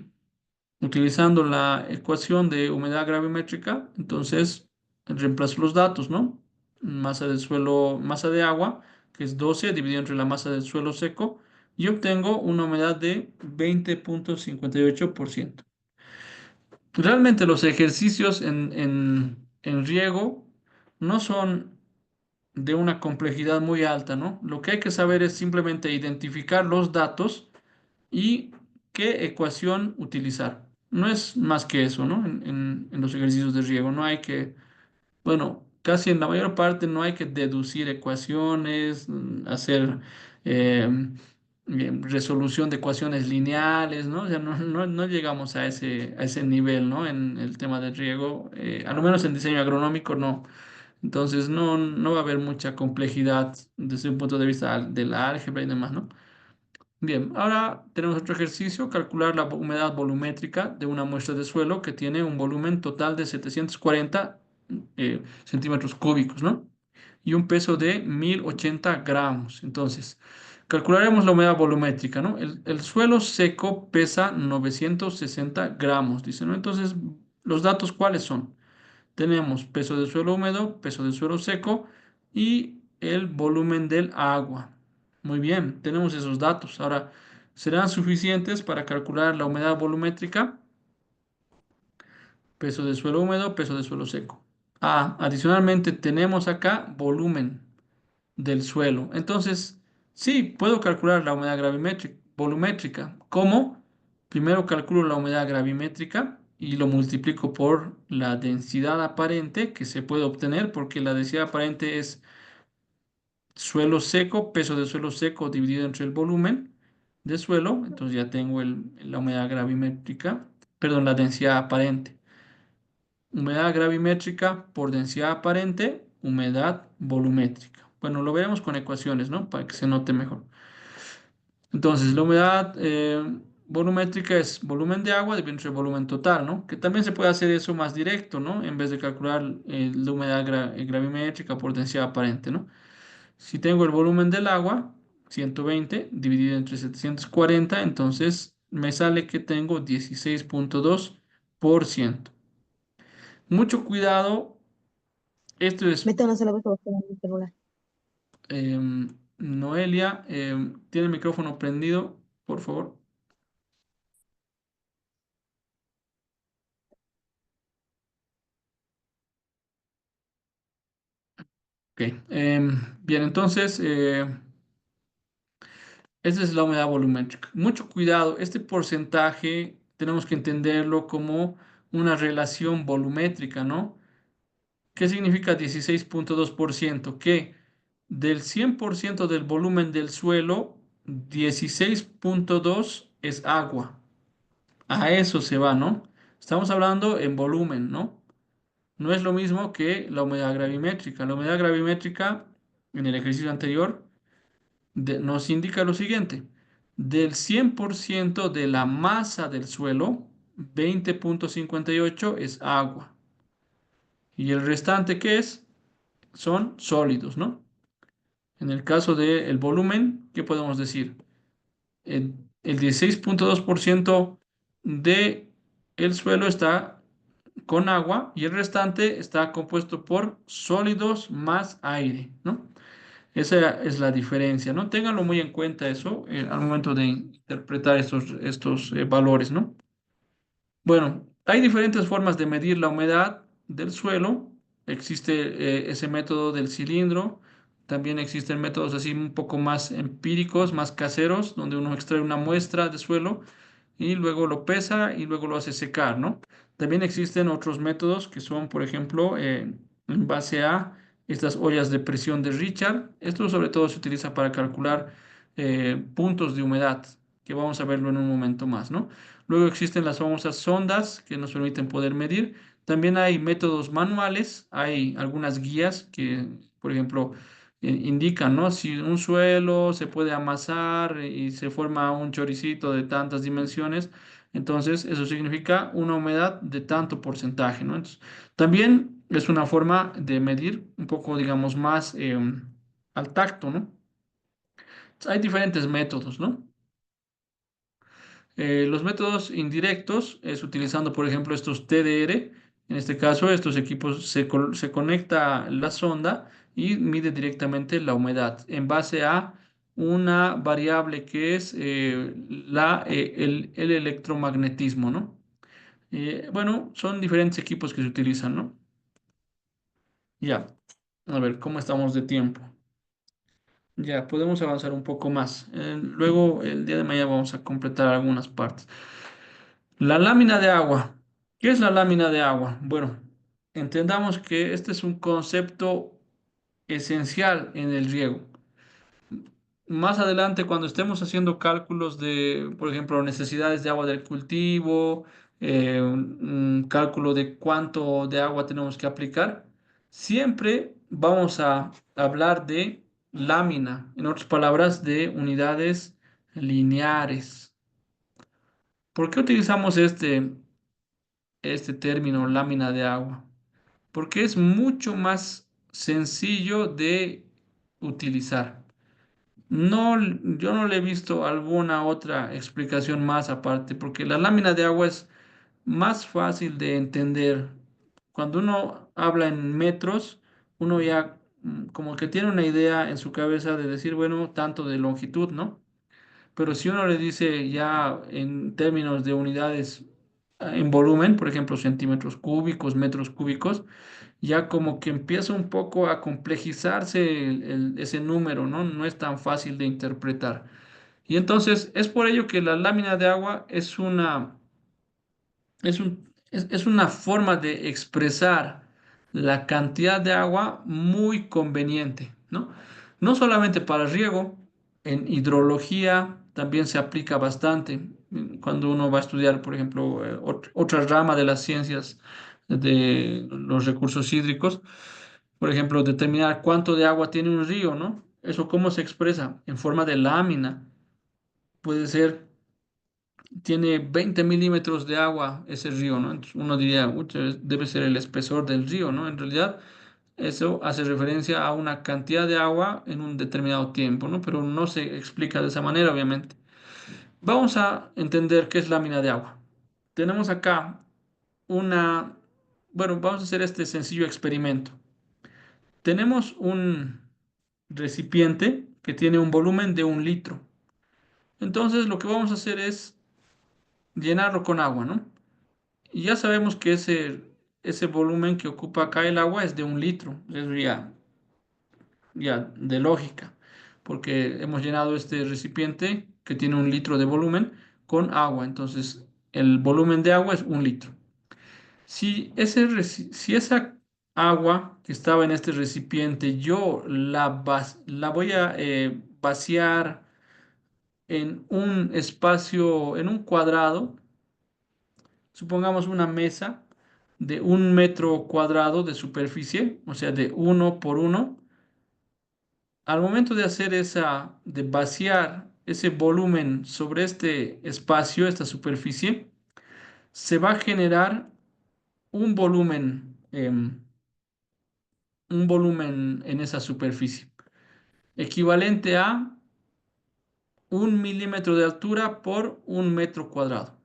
utilizando la ecuación de humedad gravimétrica, entonces reemplazo los datos, ¿no? Masa del suelo, masa de agua, que es 12 dividido entre la masa del suelo seco, y obtengo una humedad de 20,58%. Realmente los ejercicios en riego no son de una complejidad muy alta, ¿no? Lo que hay que saber es simplemente identificar los datos y qué ecuación utilizar. No es más que eso, ¿no? En los ejercicios de riego no hay que, bueno, casi en la mayor parte no hay que deducir ecuaciones, hacer eh, resolución de ecuaciones lineales, ¿no? O sea, no llegamos a ese nivel, ¿no? En el tema del riego, a lo menos en diseño agronómico no. Entonces no va a haber mucha complejidad desde un punto de vista de la álgebra y demás, ¿no? Bien, ahora tenemos otro ejercicio, calcular la humedad volumétrica de una muestra de suelo que tiene un volumen total de 740 centímetros cúbicos, ¿no? Y un peso de 1080 gramos. Entonces, calcularemos la humedad volumétrica, ¿no? El suelo seco pesa 960 gramos, dice, ¿no? Entonces, ¿los datos cuáles son? Tenemos peso de suelo húmedo, peso de suelo seco y el volumen del agua. Muy bien, tenemos esos datos. Ahora, ¿serán suficientes para calcular la humedad volumétrica? Peso de suelo húmedo, peso de suelo seco. Adicionalmente tenemos acá volumen del suelo. Entonces, sí, puedo calcular la humedad volumétrica. ¿Cómo? Primero calculo la humedad gravimétrica y lo multiplico por la densidad aparente que se puede obtener, porque la densidad aparente es suelo seco, peso de suelo seco dividido entre el volumen de suelo. Entonces ya tengo la humedad gravimétrica, perdón, la densidad aparente. Humedad gravimétrica por densidad aparente, humedad volumétrica. Bueno, lo veremos con ecuaciones, ¿no? Para que se note mejor. Entonces, la humedad volumétrica es volumen de agua dividido entre el volumen total, ¿no? Que también se puede hacer eso más directo, ¿no? En vez de calcular la humedad gravimétrica por densidad aparente, ¿no? Si tengo el volumen del agua, 120 dividido entre 740, entonces me sale que tengo 16,2%. Mucho cuidado, esto es Métanos a la boca con el celular. Noelia, tiene el micrófono prendido, por favor. Ok. Bien, entonces, esta es la humedad volumétrica. Mucho cuidado, este porcentaje tenemos que entenderlo como una relación volumétrica, ¿no? ¿Qué significa 16,2%? Que del 100% del volumen del suelo, 16,2 es agua. A eso se va, ¿no? Estamos hablando en volumen, ¿no? No es lo mismo que la humedad gravimétrica. La humedad gravimétrica, en el ejercicio anterior, nos indica lo siguiente. Del 100% de la masa del suelo, 20,58 es agua. ¿Y el restante qué es? Son sólidos, ¿no? En el caso del volumen, ¿qué podemos decir? El 16,2% de el suelo está con agua y el restante está compuesto por sólidos más aire, ¿no? Esa es la diferencia, ¿no? Ténganlo muy en cuenta eso al momento de interpretar estos valores, ¿no? Bueno, hay diferentes formas de medir la humedad del suelo. Existe ese método del cilindro. También existen métodos así un poco más empíricos, más caseros, donde uno extrae una muestra de suelo y luego lo pesa y luego lo hace secar, ¿no? También existen otros métodos que son, por ejemplo, en base a estas ollas de presión de Richard. Esto sobre todo se utiliza para calcular puntos de humedad, que vamos a verlo en un momento más, ¿no? Luego existen las famosas sondas que nos permiten poder medir. También hay métodos manuales, hay algunas guías que, por ejemplo, indican, ¿no? Si un suelo se puede amasar y se forma un choricito de tantas dimensiones, entonces eso significa una humedad de tanto porcentaje, ¿no? Entonces, también es una forma de medir un poco, digamos, más al tacto, ¿no? Hay diferentes métodos, ¿no? Los métodos indirectos es utilizando, por ejemplo, estos TDR. En este caso, estos equipos se conecta la sonda y mide directamente la humedad en base a una variable que es el electromagnetismo, ¿no? Bueno, son diferentes equipos que se utilizan, ¿no? Ya, a ver, ¿cómo estamos de tiempo? Ya, podemos avanzar un poco más. Luego, el día de mañana vamos a completar algunas partes. La lámina de agua. ¿Qué es la lámina de agua? Bueno, entendamos que este es un concepto esencial en el riego. Más adelante, cuando estemos haciendo cálculos de, por ejemplo, necesidades de agua del cultivo, un cálculo de cuánto de agua tenemos que aplicar, siempre vamos a hablar de lámina, en otras palabras, de unidades lineares. ¿Por qué utilizamos este término, lámina de agua? Porque es mucho más sencillo de utilizar. No, yo no le he visto alguna otra explicación más aparte, porque la lámina de agua es más fácil de entender. Cuando uno habla en metros, uno ya como que tiene una idea en su cabeza de decir, bueno, tanto de longitud, ¿no? Pero si uno le dice ya en términos de unidades en volumen, por ejemplo, centímetros cúbicos, metros cúbicos, ya como que empieza un poco a complejizarse ese número, ¿no? No es tan fácil de interpretar. Y entonces es por ello que la lámina de agua es una forma de expresar la cantidad de agua muy conveniente, ¿no? No solamente para riego, en hidrología también se aplica bastante. Cuando uno va a estudiar, por ejemplo, otra rama de las ciencias de los recursos hídricos, por ejemplo, determinar cuánto de agua tiene un río, ¿no? Eso cómo se expresa en forma de lámina. Puede ser tiene 20 milímetros de agua ese río, ¿no? Entonces uno diría, "Ucha, debe ser el espesor del río, ¿no? En realidad, eso hace referencia a una cantidad de agua en un determinado tiempo, ¿no? Pero no se explica de esa manera, obviamente. Vamos a entender qué es lámina de agua. Tenemos acá una, bueno, vamos a hacer este sencillo experimento. Tenemos un recipiente que tiene un volumen de 1 litro. Entonces, lo que vamos a hacer es llenarlo con agua, ¿no? Y ya sabemos que ese volumen que ocupa acá el agua es de 1 litro. Eso ya de lógica, porque hemos llenado este recipiente que tiene 1 litro de volumen con agua. Entonces, el volumen de agua es 1 litro. Si esa agua que estaba en este recipiente yo la voy a vaciar en un espacio, en un cuadrado, supongamos una mesa de 1 metro cuadrado de superficie, o sea, de 1 por 1. Al momento de hacer de vaciar ese volumen sobre este espacio, esta superficie, se va a generar un volumen en esa superficie, equivalente a 1 milímetro de altura por 1 metro cuadrado.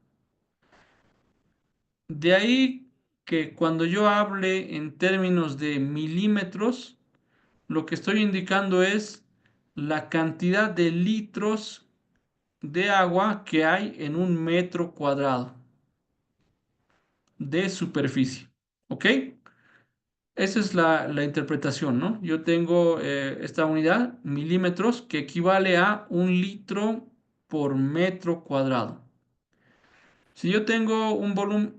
De ahí que cuando yo hable en términos de milímetros, lo que estoy indicando es la cantidad de litros de agua que hay en 1 metro cuadrado de superficie. ¿Ok? Esa es la interpretación, ¿no? Yo tengo esta unidad, milímetros, que equivale a 1 litro por metro cuadrado. Si yo tengo un volumen,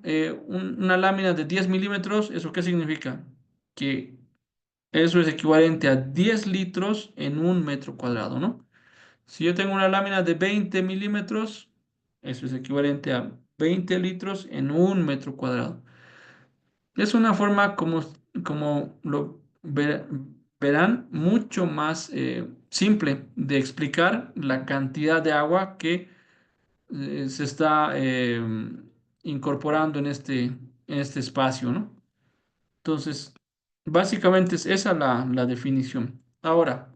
una lámina de 10 milímetros, ¿eso qué significa? Que eso es equivalente a 10 litros en 1 metro cuadrado, ¿no? Si yo tengo una lámina de 20 milímetros, eso es equivalente a 20 litros en 1 metro cuadrado. Es una forma como verán, mucho más simple de explicar la cantidad de agua que se está incorporando en este espacio, ¿no? Entonces, básicamente es esa la definición. Ahora,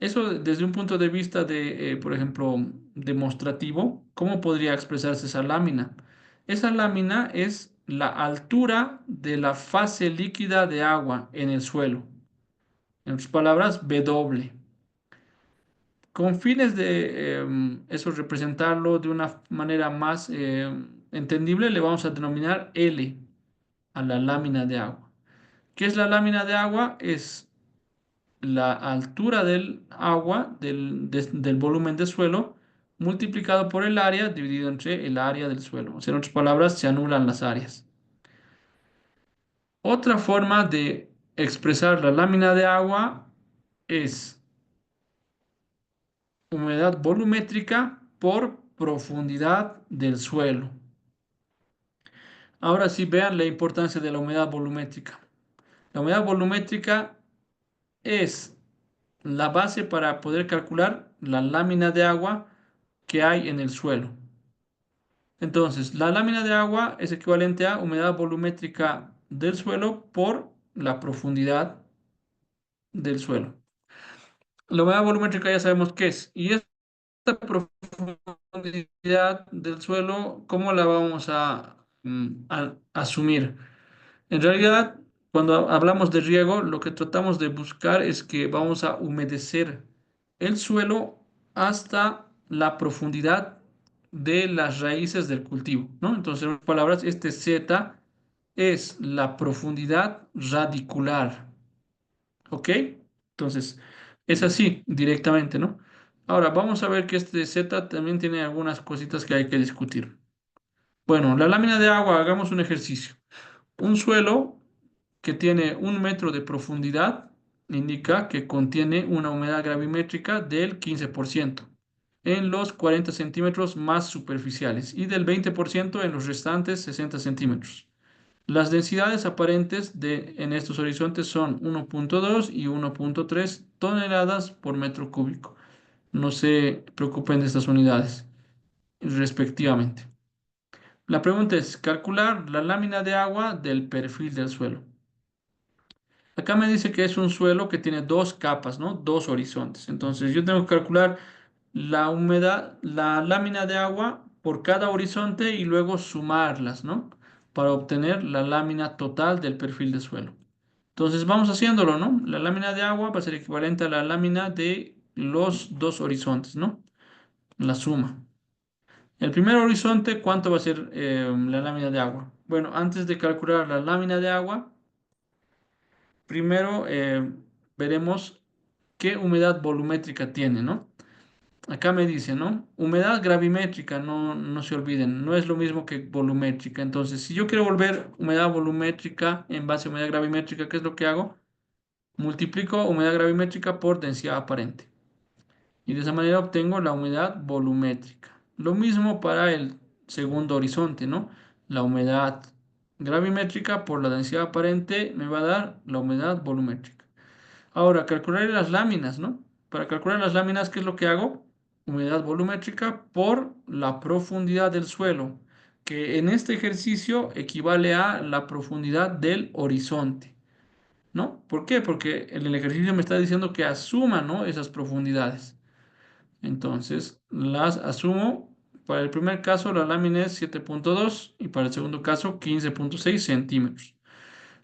eso desde un punto de vista de, por ejemplo, demostrativo, ¿cómo podría expresarse esa lámina? Esa lámina es la altura de la fase líquida de agua en el suelo. En otras palabras, W. Con fines de eso representarlo de una manera más entendible, le vamos a denominar L a la lámina de agua. ¿Qué es la lámina de agua? Es la altura del agua, del volumen de suelo, multiplicado por el área dividido entre el área del suelo. O sea, en otras palabras, se anulan las áreas. Otra forma de expresar la lámina de agua es humedad volumétrica por profundidad del suelo. Ahora sí vean la importancia de la humedad volumétrica. La humedad volumétrica es la base para poder calcular la lámina de agua que hay en el suelo. Entonces, la lámina de agua es equivalente a humedad volumétrica del suelo por la profundidad del suelo. La humedad volumétrica ya sabemos qué es. Y esta profundidad del suelo, ¿cómo la vamos a asumir? En realidad, cuando hablamos de riego, lo que tratamos de buscar es que vamos a humedecer el suelo hasta la profundidad de las raíces del cultivo, ¿no? Entonces, en otras palabras, este Z es la profundidad radicular, ¿ok? Entonces, es así directamente, ¿no? Ahora, vamos a ver que este Z también tiene algunas cositas que hay que discutir. Bueno, la lámina de agua, hagamos un ejercicio. Un suelo que tiene 1 metro de profundidad indica que contiene una humedad gravimétrica del 15% en los 40 centímetros más superficiales y del 20% en los restantes 60 centímetros. Las densidades aparentes en estos horizontes son 1,2 y 1,3 toneladas por metro cúbico. No se preocupen de estas unidades, respectivamente. La pregunta es calcular la lámina de agua del perfil del suelo. Acá me dice que es un suelo que tiene dos capas, ¿no? Dos horizontes. Entonces yo tengo que calcular la humedad, la lámina de agua por cada horizonte y luego sumarlas, ¿no? Para obtener la lámina total del perfil de suelo. Entonces vamos haciéndolo, ¿no? La lámina de agua va a ser equivalente a la lámina de los dos horizontes, ¿no? La suma. El primer horizonte, ¿cuánto va a ser la lámina de agua? Bueno, antes de calcular la lámina de agua, primero veremos qué humedad volumétrica tiene, ¿no? Acá me dice, ¿no? Humedad gravimétrica, no se olviden, no es lo mismo que volumétrica. Entonces, si yo quiero volver humedad volumétrica en base a humedad gravimétrica, ¿qué es lo que hago? Multiplico humedad gravimétrica por densidad aparente. Y de esa manera obtengo la humedad volumétrica. Lo mismo para el segundo horizonte, ¿no? La humedad gravimétrica por la densidad aparente me va a dar la humedad volumétrica. Ahora, calcular las láminas, ¿no? Para calcular las láminas, ¿qué es lo que hago? Humedad volumétrica por la profundidad del suelo, que en este ejercicio equivale a la profundidad del horizonte, ¿no? ¿Por qué? Porque en el ejercicio me está diciendo que asuma, ¿no? Esas profundidades. Entonces, las asumo. Para el primer caso, la lámina es 7,2 y para el segundo caso, 15,6 centímetros.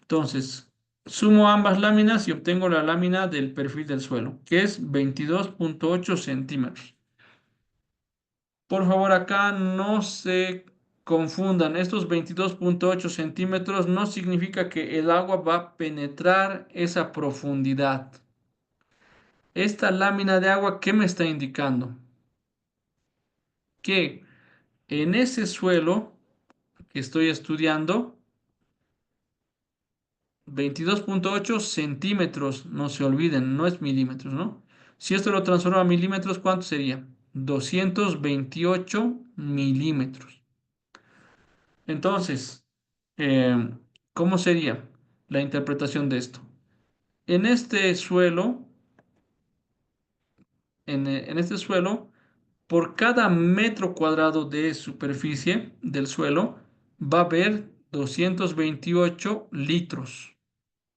Entonces, sumo ambas láminas y obtengo la lámina del perfil del suelo, que es 22,8 centímetros. Por favor, acá no se confundan. Estos 22,8 centímetros no significa que el agua va a penetrar esa profundidad. Esta lámina de agua, ¿qué me está indicando? Que en ese suelo que estoy estudiando, 22,8 centímetros, no se olviden, no es milímetros, ¿no? Si esto lo transforma a milímetros, ¿cuánto sería? 228 milímetros. Entonces, eh, ¿cómo sería la interpretación de esto? En este suelo, en este suelo, por cada metro cuadrado de superficie del suelo, va a haber 228 litros.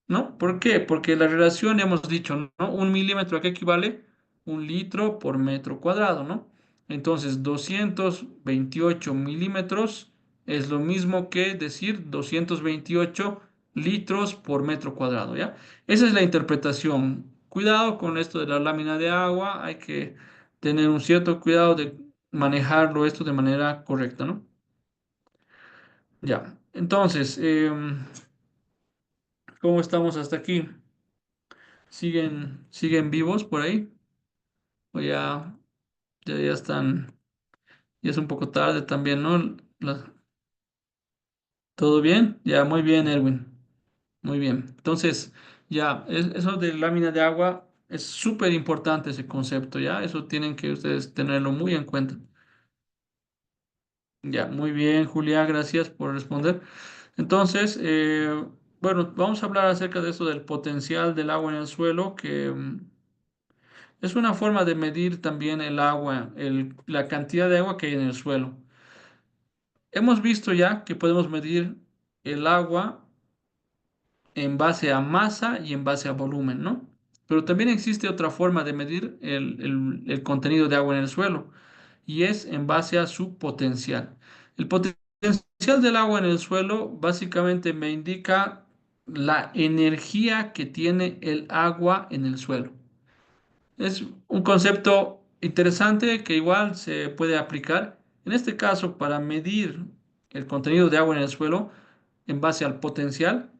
¿No? ¿Por qué? Porque la relación hemos dicho, ¿no? 1 milímetro, ¿a qué equivale? 1 litro por metro cuadrado, ¿no? Entonces, 228 milímetros es lo mismo que decir 228 litros por metro cuadrado, ¿ya? Esa es la interpretación. Cuidado con esto de la lámina de agua, hay que tener un cierto cuidado de manejarlo esto de manera correcta, ¿no? Ya, entonces, ¿cómo estamos hasta aquí? ¿Siguen vivos por ahí? ¿O ya están, ya es un poco tarde también, ¿no? ¿Todo bien? Ya, muy bien, Erwin. Muy bien. Entonces, ya, eso de lámina de agua es súper importante ese concepto, ¿ya? Eso tienen que ustedes tenerlo muy en cuenta. Ya, muy bien, Julia, gracias por responder. Entonces, bueno, vamos a hablar acerca de eso del potencial del agua en el suelo, que es una forma de medir también el agua, la cantidad de agua que hay en el suelo. Hemos visto ya que podemos medir el agua en base a masa y en base a volumen, ¿no? Pero también existe otra forma de medir el contenido de agua en el suelo y es en base a su potencial. El potencial del agua en el suelo básicamente me indica la energía que tiene el agua en el suelo. Es un concepto interesante que igual se puede aplicar. En este caso, para medir el contenido de agua en el suelo en base al potencial,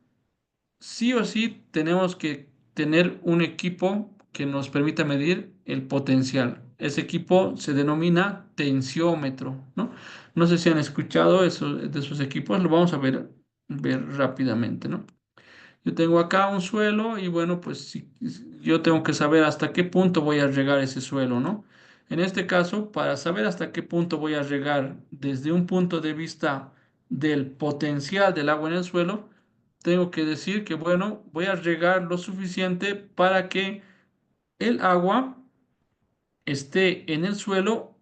sí o sí tenemos que tener un equipo que nos permita medir el potencial. Ese equipo se denomina tensiómetro, ¿no? No sé si han escuchado eso, de esos equipos, lo vamos a ver rápidamente, ¿no? Yo tengo acá un suelo y bueno, pues yo tengo que saber hasta qué punto voy a regar ese suelo, ¿no? En este caso, para saber hasta qué punto voy a regar desde un punto de vista del potencial del agua en el suelo, tengo que decir que, bueno, voy a regar lo suficiente para que el agua esté en el suelo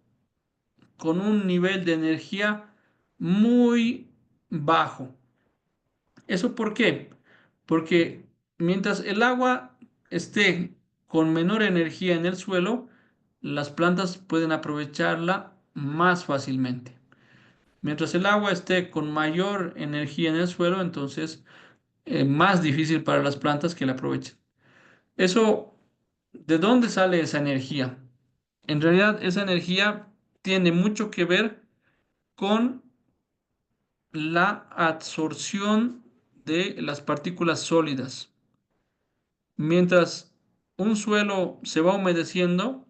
con un nivel de energía muy bajo. ¿Eso por qué? Porque mientras el agua esté con menor energía en el suelo, las plantas pueden aprovecharla más fácilmente. Mientras el agua esté con mayor energía en el suelo, entonces más difícil para las plantas que la aprovechen. Eso, ¿de dónde sale esa energía? En realidad, esa energía tiene mucho que ver con la absorción de las partículas sólidas. Mientras un suelo se va humedeciendo,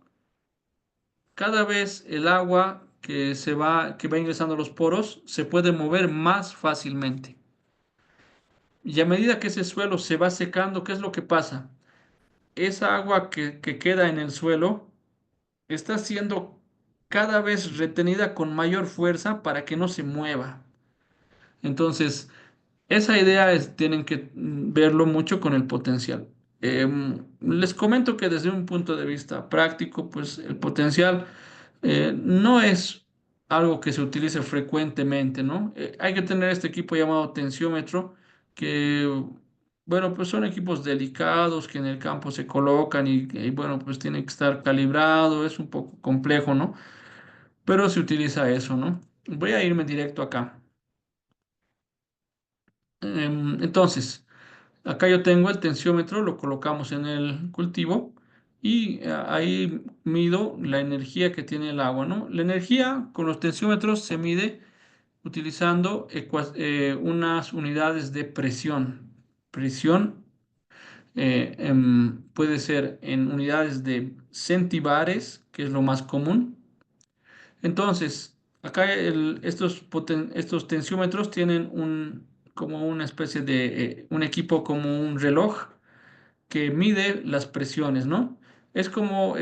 cada vez el agua que va ingresando a los poros se puede mover más fácilmente. Y a medida que ese suelo se va secando, ¿qué es lo que pasa? Esa agua que queda en el suelo está siendo cada vez retenida con mayor fuerza para que no se mueva. Entonces, esa idea tienen que verlo mucho con el potencial. Les comento que desde un punto de vista práctico, pues el potencial no es algo que se utilice frecuentemente, ¿no? Hay que tener este equipo llamado tensiómetro, que, bueno, pues son equipos delicados que en el campo se colocan bueno, pues tienen que estar calibrado, es un poco complejo, ¿no? Pero se utiliza eso, ¿no? Voy a irme directo acá. Entonces, acá yo tengo el tensiómetro, lo colocamos en el cultivo y ahí mido la energía que tiene el agua, ¿no? La energía con los tensiómetros se mide utilizando unas unidades de presión. Presión puede ser en unidades de centibares, que es lo más común. Entonces, acá estos tensiómetros tienen como una especie de un equipo como un reloj que mide las presiones, ¿no? Es como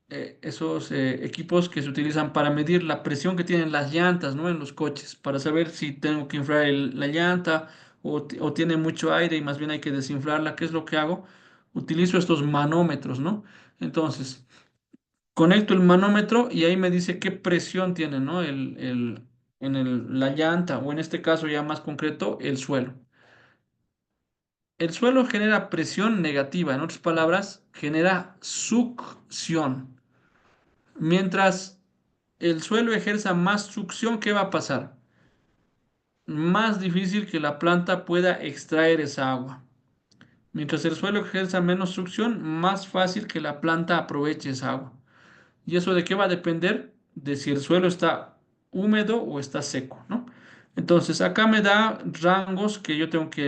esos equipos que se utilizan para medir la presión que tienen las llantas, ¿no? En los coches, para saber si tengo que inflar la llanta o tiene mucho aire y más bien hay que desinflarla. ¿Qué es lo que hago? Utilizo estos manómetros, ¿no? Entonces, conecto el manómetro y ahí me dice qué presión tiene, ¿no? La llanta o en este caso ya más concreto, el suelo. El suelo genera presión negativa, en otras palabras, genera succión. Mientras el suelo ejerza más succión, ¿qué va a pasar? Más difícil que la planta pueda extraer esa agua. Mientras el suelo ejerza menos succión, más fácil que la planta aproveche esa agua. ¿Y eso de qué va a depender? De si el suelo está húmedo o está seco, ¿no? Entonces, acá me da rangos que yo tengo que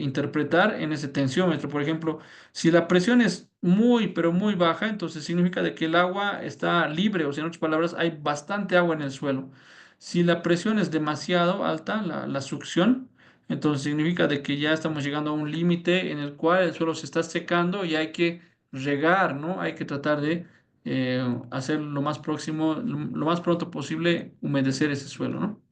interpretar en ese tensiómetro. Por ejemplo, si la presión es muy, pero muy baja, entonces significa de que el agua está libre, o sea, en otras palabras, hay bastante agua en el suelo. Si la presión es demasiado alta, la succión, entonces significa de que ya estamos llegando a un límite en el cual el suelo se está secando y hay que regar, ¿no? Hay que tratar de hacer lo más próximo, lo más pronto posible, humedecer ese suelo, ¿no?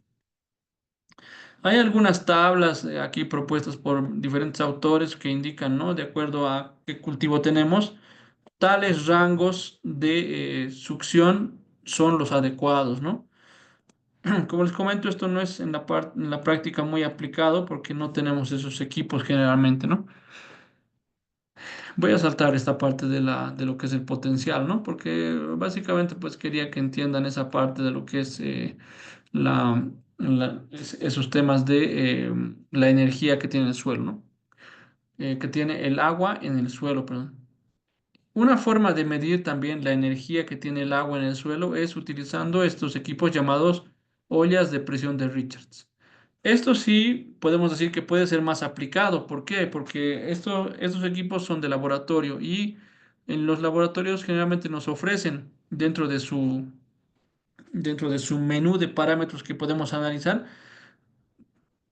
Hay algunas tablas aquí propuestas por diferentes autores que indican, ¿no? De acuerdo a qué cultivo tenemos, tales rangos de succión son los adecuados, ¿no? Como les comento, esto no es en la práctica muy aplicado porque no tenemos esos equipos generalmente, ¿no? Voy a saltar esta parte de lo que es el potencial, ¿no? Porque básicamente pues quería que entiendan esa parte de lo que es esos temas de la energía que tiene el suelo, ¿no? Que tiene el agua en el suelo, perdón. Una forma de medir también la energía que tiene el agua en el suelo es utilizando estos equipos llamados ollas de presión de Richards. Esto sí podemos decir que puede ser más aplicado. ¿Por qué? Porque estos equipos son de laboratorio y en los laboratorios generalmente nos ofrecen dentro de su menú de parámetros que podemos analizar,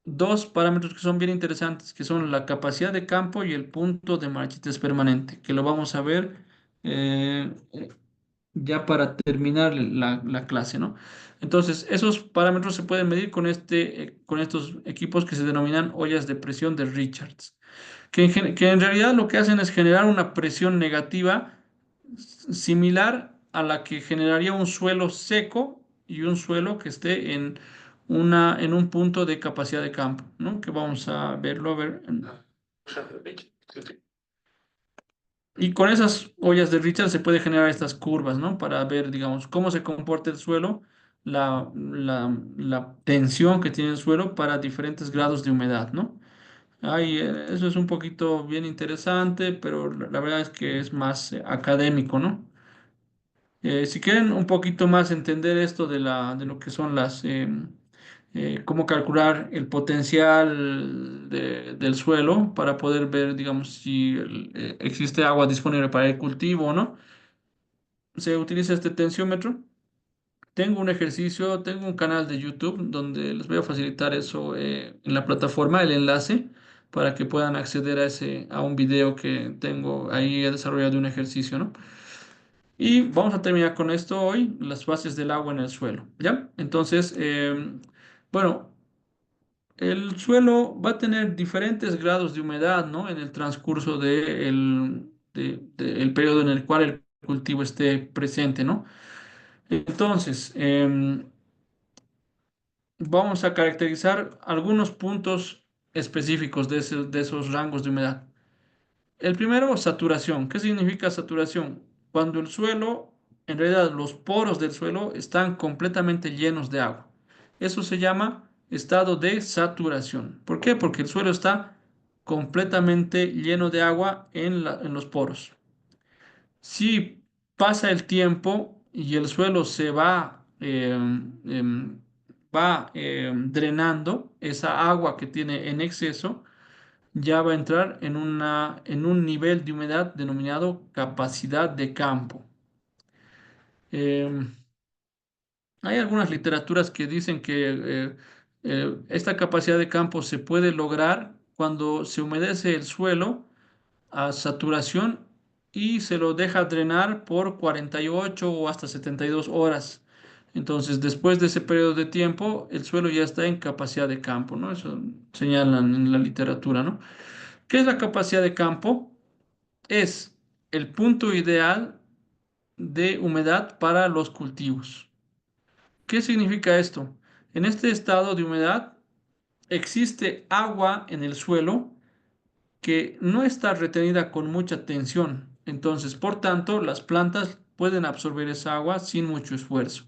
dos parámetros que son bien interesantes, que son la capacidad de campo y el punto de marchites permanente, que lo vamos a ver eh, ya para terminar la clase, ¿no? Entonces, esos parámetros se pueden medir con estos equipos que se denominan ollas de presión de Richards, que en realidad lo que hacen es generar una presión negativa similar a la que generaría un suelo seco y un suelo que esté en un punto de capacidad de campo, ¿no? Que vamos a verlo, a ver. Y con esas ollas de Richard se puede generar estas curvas, ¿no? Para ver, digamos, cómo se comporta el suelo, la tensión que tiene el suelo para diferentes grados de humedad, ¿no? Eso es un poquito bien interesante, pero la verdad es que es más académico, ¿no? Si quieren un poquito más entender esto de lo que son cómo calcular el potencial del suelo para poder ver, digamos, si existe agua disponible para el cultivo o no, se utiliza este tensiómetro. Tengo un ejercicio, tengo un canal de YouTube donde les voy a facilitar eso en la plataforma, el enlace, para que puedan acceder a un video que tengo ahí he desarrollado de un ejercicio, ¿no? Y vamos a terminar con esto hoy, las bases del agua en el suelo, ¿ya? Entonces, bueno, el suelo va a tener diferentes grados de humedad, ¿no? En el transcurso del periodo en el cual el cultivo esté presente, ¿no? Entonces, vamos a caracterizar algunos puntos específicos de esos rangos de humedad. El primero, saturación. ¿Qué significa saturación? Cuando el suelo, en realidad los poros del suelo están completamente llenos de agua. Eso se llama estado de saturación. ¿Por qué? Porque el suelo está completamente lleno de agua en los poros. Si pasa el tiempo y el suelo se va drenando esa agua que tiene en exceso, ya va a entrar en un nivel de humedad denominado capacidad de campo. Eh, Hay algunas literaturas que dicen que esta capacidad de campo se puede lograr cuando se humedece el suelo a saturación y se lo deja drenar por 48 o hasta 72 horas. Entonces, después de ese periodo de tiempo, el suelo ya está en capacidad de campo, ¿no? Eso señalan en la literatura, ¿no? ¿Qué es la capacidad de campo? Es el punto ideal de humedad para los cultivos. ¿Qué significa esto? En este estado de humedad existe agua en el suelo que no está retenida con mucha tensión. Entonces, por tanto, las plantas pueden absorber esa agua sin mucho esfuerzo.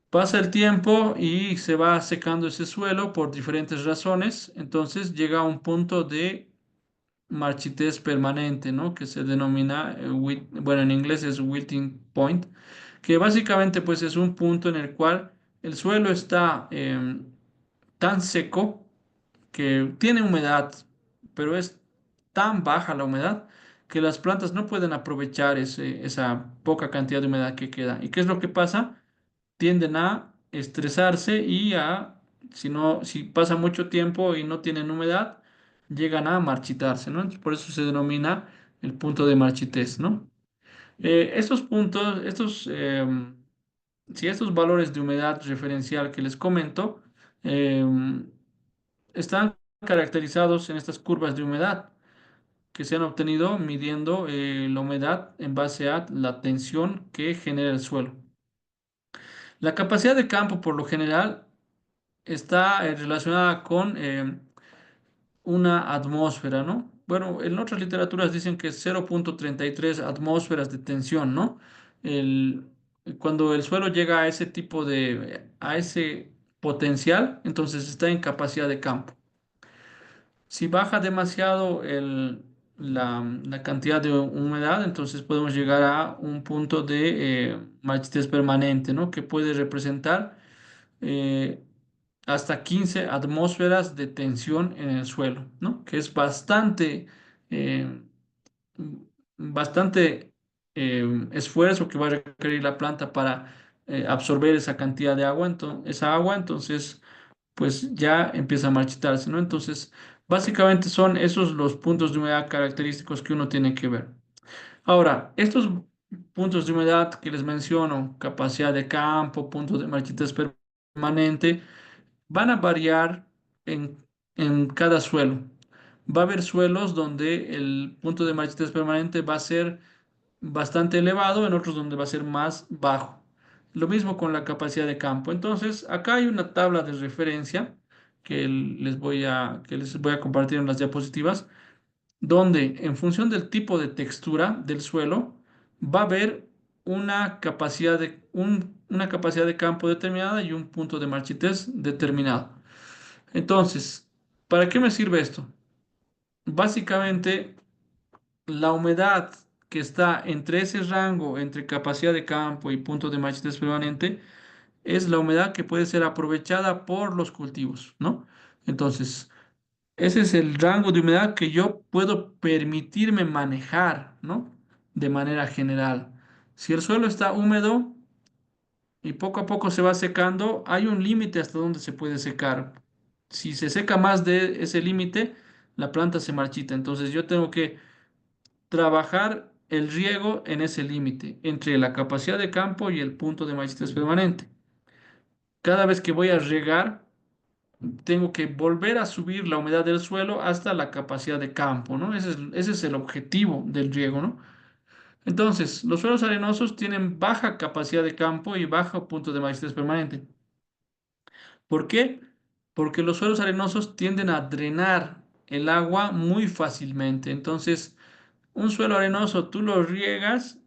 Pasa el tiempo y se va secando ese suelo por diferentes razones. Entonces llega a un punto marchitez permanente, ¿no? Que se denomina, bueno, en inglés es wilting point, que básicamente pues es un punto en el cual el suelo está tan seco que tiene humedad, pero es tan baja la humedad que las plantas no pueden aprovechar esa poca cantidad de humedad que queda. ¿Y qué es lo que pasa? Tienden a estresarse y si no, si pasa mucho tiempo y no tienen humedad, llegan a marchitarse, ¿no? Entonces, por eso se denomina el punto de marchitez, ¿no? Estos puntos, si estos valores de humedad referencial que les comento, están caracterizados en estas curvas de humedad que se han obtenido midiendo la humedad en base a la tensión que genera el suelo. La capacidad de campo, por lo general, está relacionada con una atmósfera, ¿no? Bueno, en otras literaturas dicen que es 0,33 atmósferas de tensión, ¿no? El, cuando el suelo llega a ese a ese potencial, entonces está en capacidad de campo. Si baja demasiado la cantidad de humedad, entonces podemos llegar a un punto de marchitez permanente, ¿no? Que puede representar eh, hasta 15 atmósferas de tensión en el suelo, ¿no? Que es eh, bastante esfuerzo que va a requerir la planta para absorber esa cantidad de agua, esa agua, entonces pues ya empieza a marchitarse, ¿no? Entonces, básicamente son esos los puntos de humedad característicos que uno tiene que ver. Ahora, estos puntos de humedad que les menciono, capacidad de campo, puntos de marchitas permanente, van a variar en cada suelo. Va a haber suelos donde el punto de marchitas permanente va a ser bastante elevado, en otros donde va a ser más bajo. Lo mismo con la capacidad de campo. Entonces, acá hay una tabla de referencia que les voy a compartir en las diapositivas, donde en función del tipo de textura del suelo, va a haber una capacidad de campo determinada y un punto de marchitez determinado. Entonces, ¿para qué me sirve esto? Básicamente, la humedad que está entre ese rango, entre capacidad de campo y punto de marchitez permanente, es la humedad que puede ser aprovechada por los cultivos, ¿no? Entonces, ese es el rango de humedad que yo puedo permitirme manejar, ¿no? De manera general. Si el suelo está húmedo y poco a poco se va secando, hay un límite hasta donde se puede secar. Si se seca más de ese límite, la planta se marchita. Entonces, yo tengo que trabajar el riego en ese límite entre la capacidad de campo y el punto de marchitez permanente. Cada vez que voy a regar, tengo que volver a subir la humedad del suelo hasta la capacidad de campo, ¿no? Ese es el objetivo del riego, ¿no? Entonces, los suelos arenosos tienen baja capacidad de campo y bajo punto de marchitez permanente. ¿Por qué? Porque los suelos arenosos tienden a drenar el agua muy fácilmente. Entonces, un suelo arenoso tú lo riegas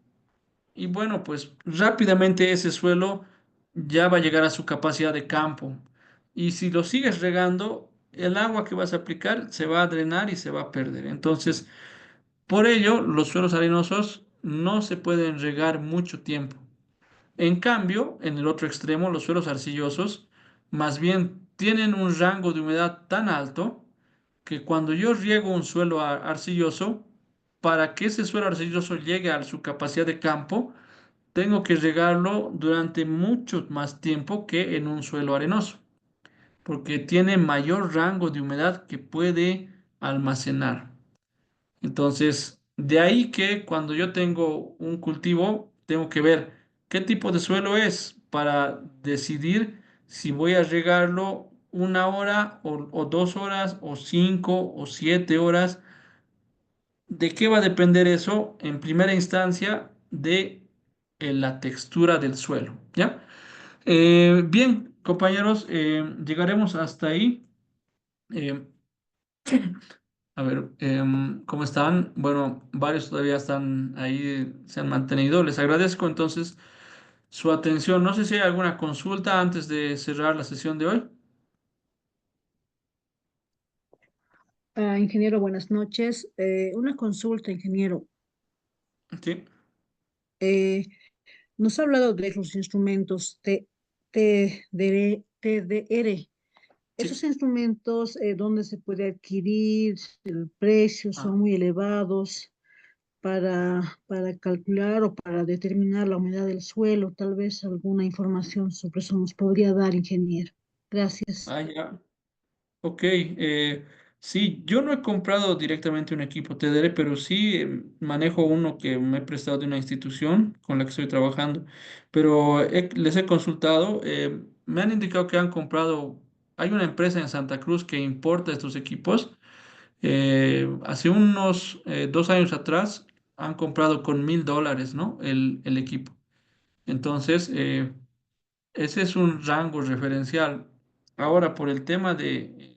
y bueno, pues rápidamente ese suelo ya va a llegar a su capacidad de campo. Y si lo sigues regando, el agua que vas a aplicar se va a drenar y se va a perder. Entonces, por ello, los suelos arenosos no se pueden regar mucho tiempo. En cambio, en el otro extremo, los suelos arcillosos más bien tienen un rango de humedad tan alto que cuando yo riego un suelo arcilloso, para que ese suelo arcilloso llegue a su capacidad de campo, tengo que regarlo durante mucho más tiempo que en un suelo arenoso, porque tiene mayor rango de humedad que puede almacenar. Entonces, de ahí que cuando yo tengo un cultivo, tengo que ver qué tipo de suelo es para decidir si voy a regarlo 1 hora o 2 horas o 5 o 7 horas. ¿De qué va a depender eso? En primera instancia, de la textura del suelo, ¿ya? Bien, compañeros, llegaremos hasta ahí. Eh, a ver, ¿cómo están? Bueno, varios todavía están ahí, se han mantenido. Les agradezco entonces su atención. No sé si hay alguna consulta antes de cerrar la sesión de hoy. Ingeniero, buenas noches. Una consulta, ingeniero. Sí, Eh, Nos ha hablado de los instrumentos TDR. sí. Esos instrumentos, ¿dónde se puede adquirir? ¿El precio Ah, son muy elevados para calcular o para determinar la humedad del suelo? Tal vez alguna información sobre eso nos podría dar, ingeniero. Gracias. ya. Ok, sí, yo no he comprado directamente un equipo TDR, pero sí manejo uno que me he prestado de una institución con la que estoy trabajando. Pero les he consultado, me han indicado que han comprado, hay una empresa en Santa Cruz que importa estos equipos. Hace unos 2 años atrás han comprado con $1.000, ¿no? El equipo. Entonces, ese es un rango referencial. Ahora, por el tema de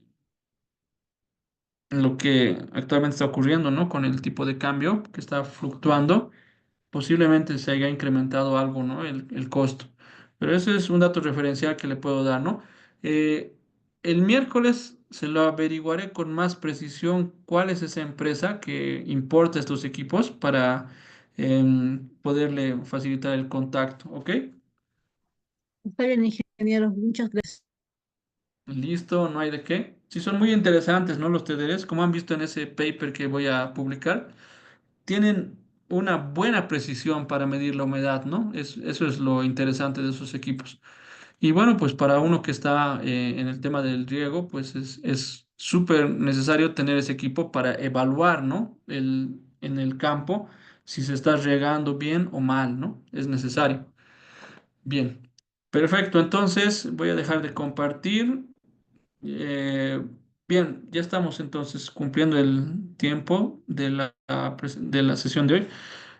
lo que actualmente está ocurriendo, ¿no? Con el tipo de cambio que está fluctuando, posiblemente se haya incrementado algo, ¿no? El costo. Pero ese es un dato referencial que le puedo dar, ¿no? Eh, el miércoles se lo averiguaré con más precisión cuál es esa empresa que importa estos equipos para poderle facilitar el contacto, ¿ok? Está bien, ingeniero. Muchas gracias. Listo, no hay de qué. Sí, son muy interesantes, ¿no? Los TDRs, como han visto en ese paper que voy a publicar. Tienen una buena precisión para medir la humedad, ¿no? Eso es lo interesante de esos equipos. Y bueno, pues para uno que está en el tema del riego, pues es súper necesario tener ese equipo para evaluar, ¿no? En el campo si se está regando bien o mal, ¿no? Es necesario. Bien. Perfecto, entonces voy a dejar de compartir. Eh, Bien, ya estamos entonces cumpliendo el tiempo de de la sesión de hoy.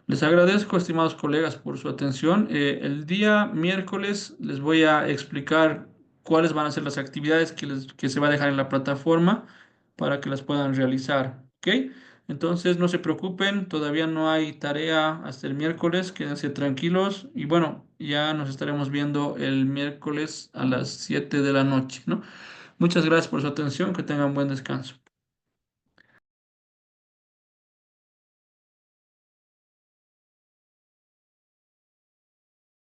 Les agradezco, estimados colegas, por su atención. El día miércoles les voy a explicar cuáles van a ser las actividades que se va a dejar en la plataforma para que las puedan realizar. ¿Ok? Entonces, no se preocupen, todavía no hay tarea hasta el miércoles, quédense tranquilos y bueno, ya nos estaremos viendo el miércoles a las 7 de la noche, ¿no? Muchas gracias por su atención, que tengan buen descanso.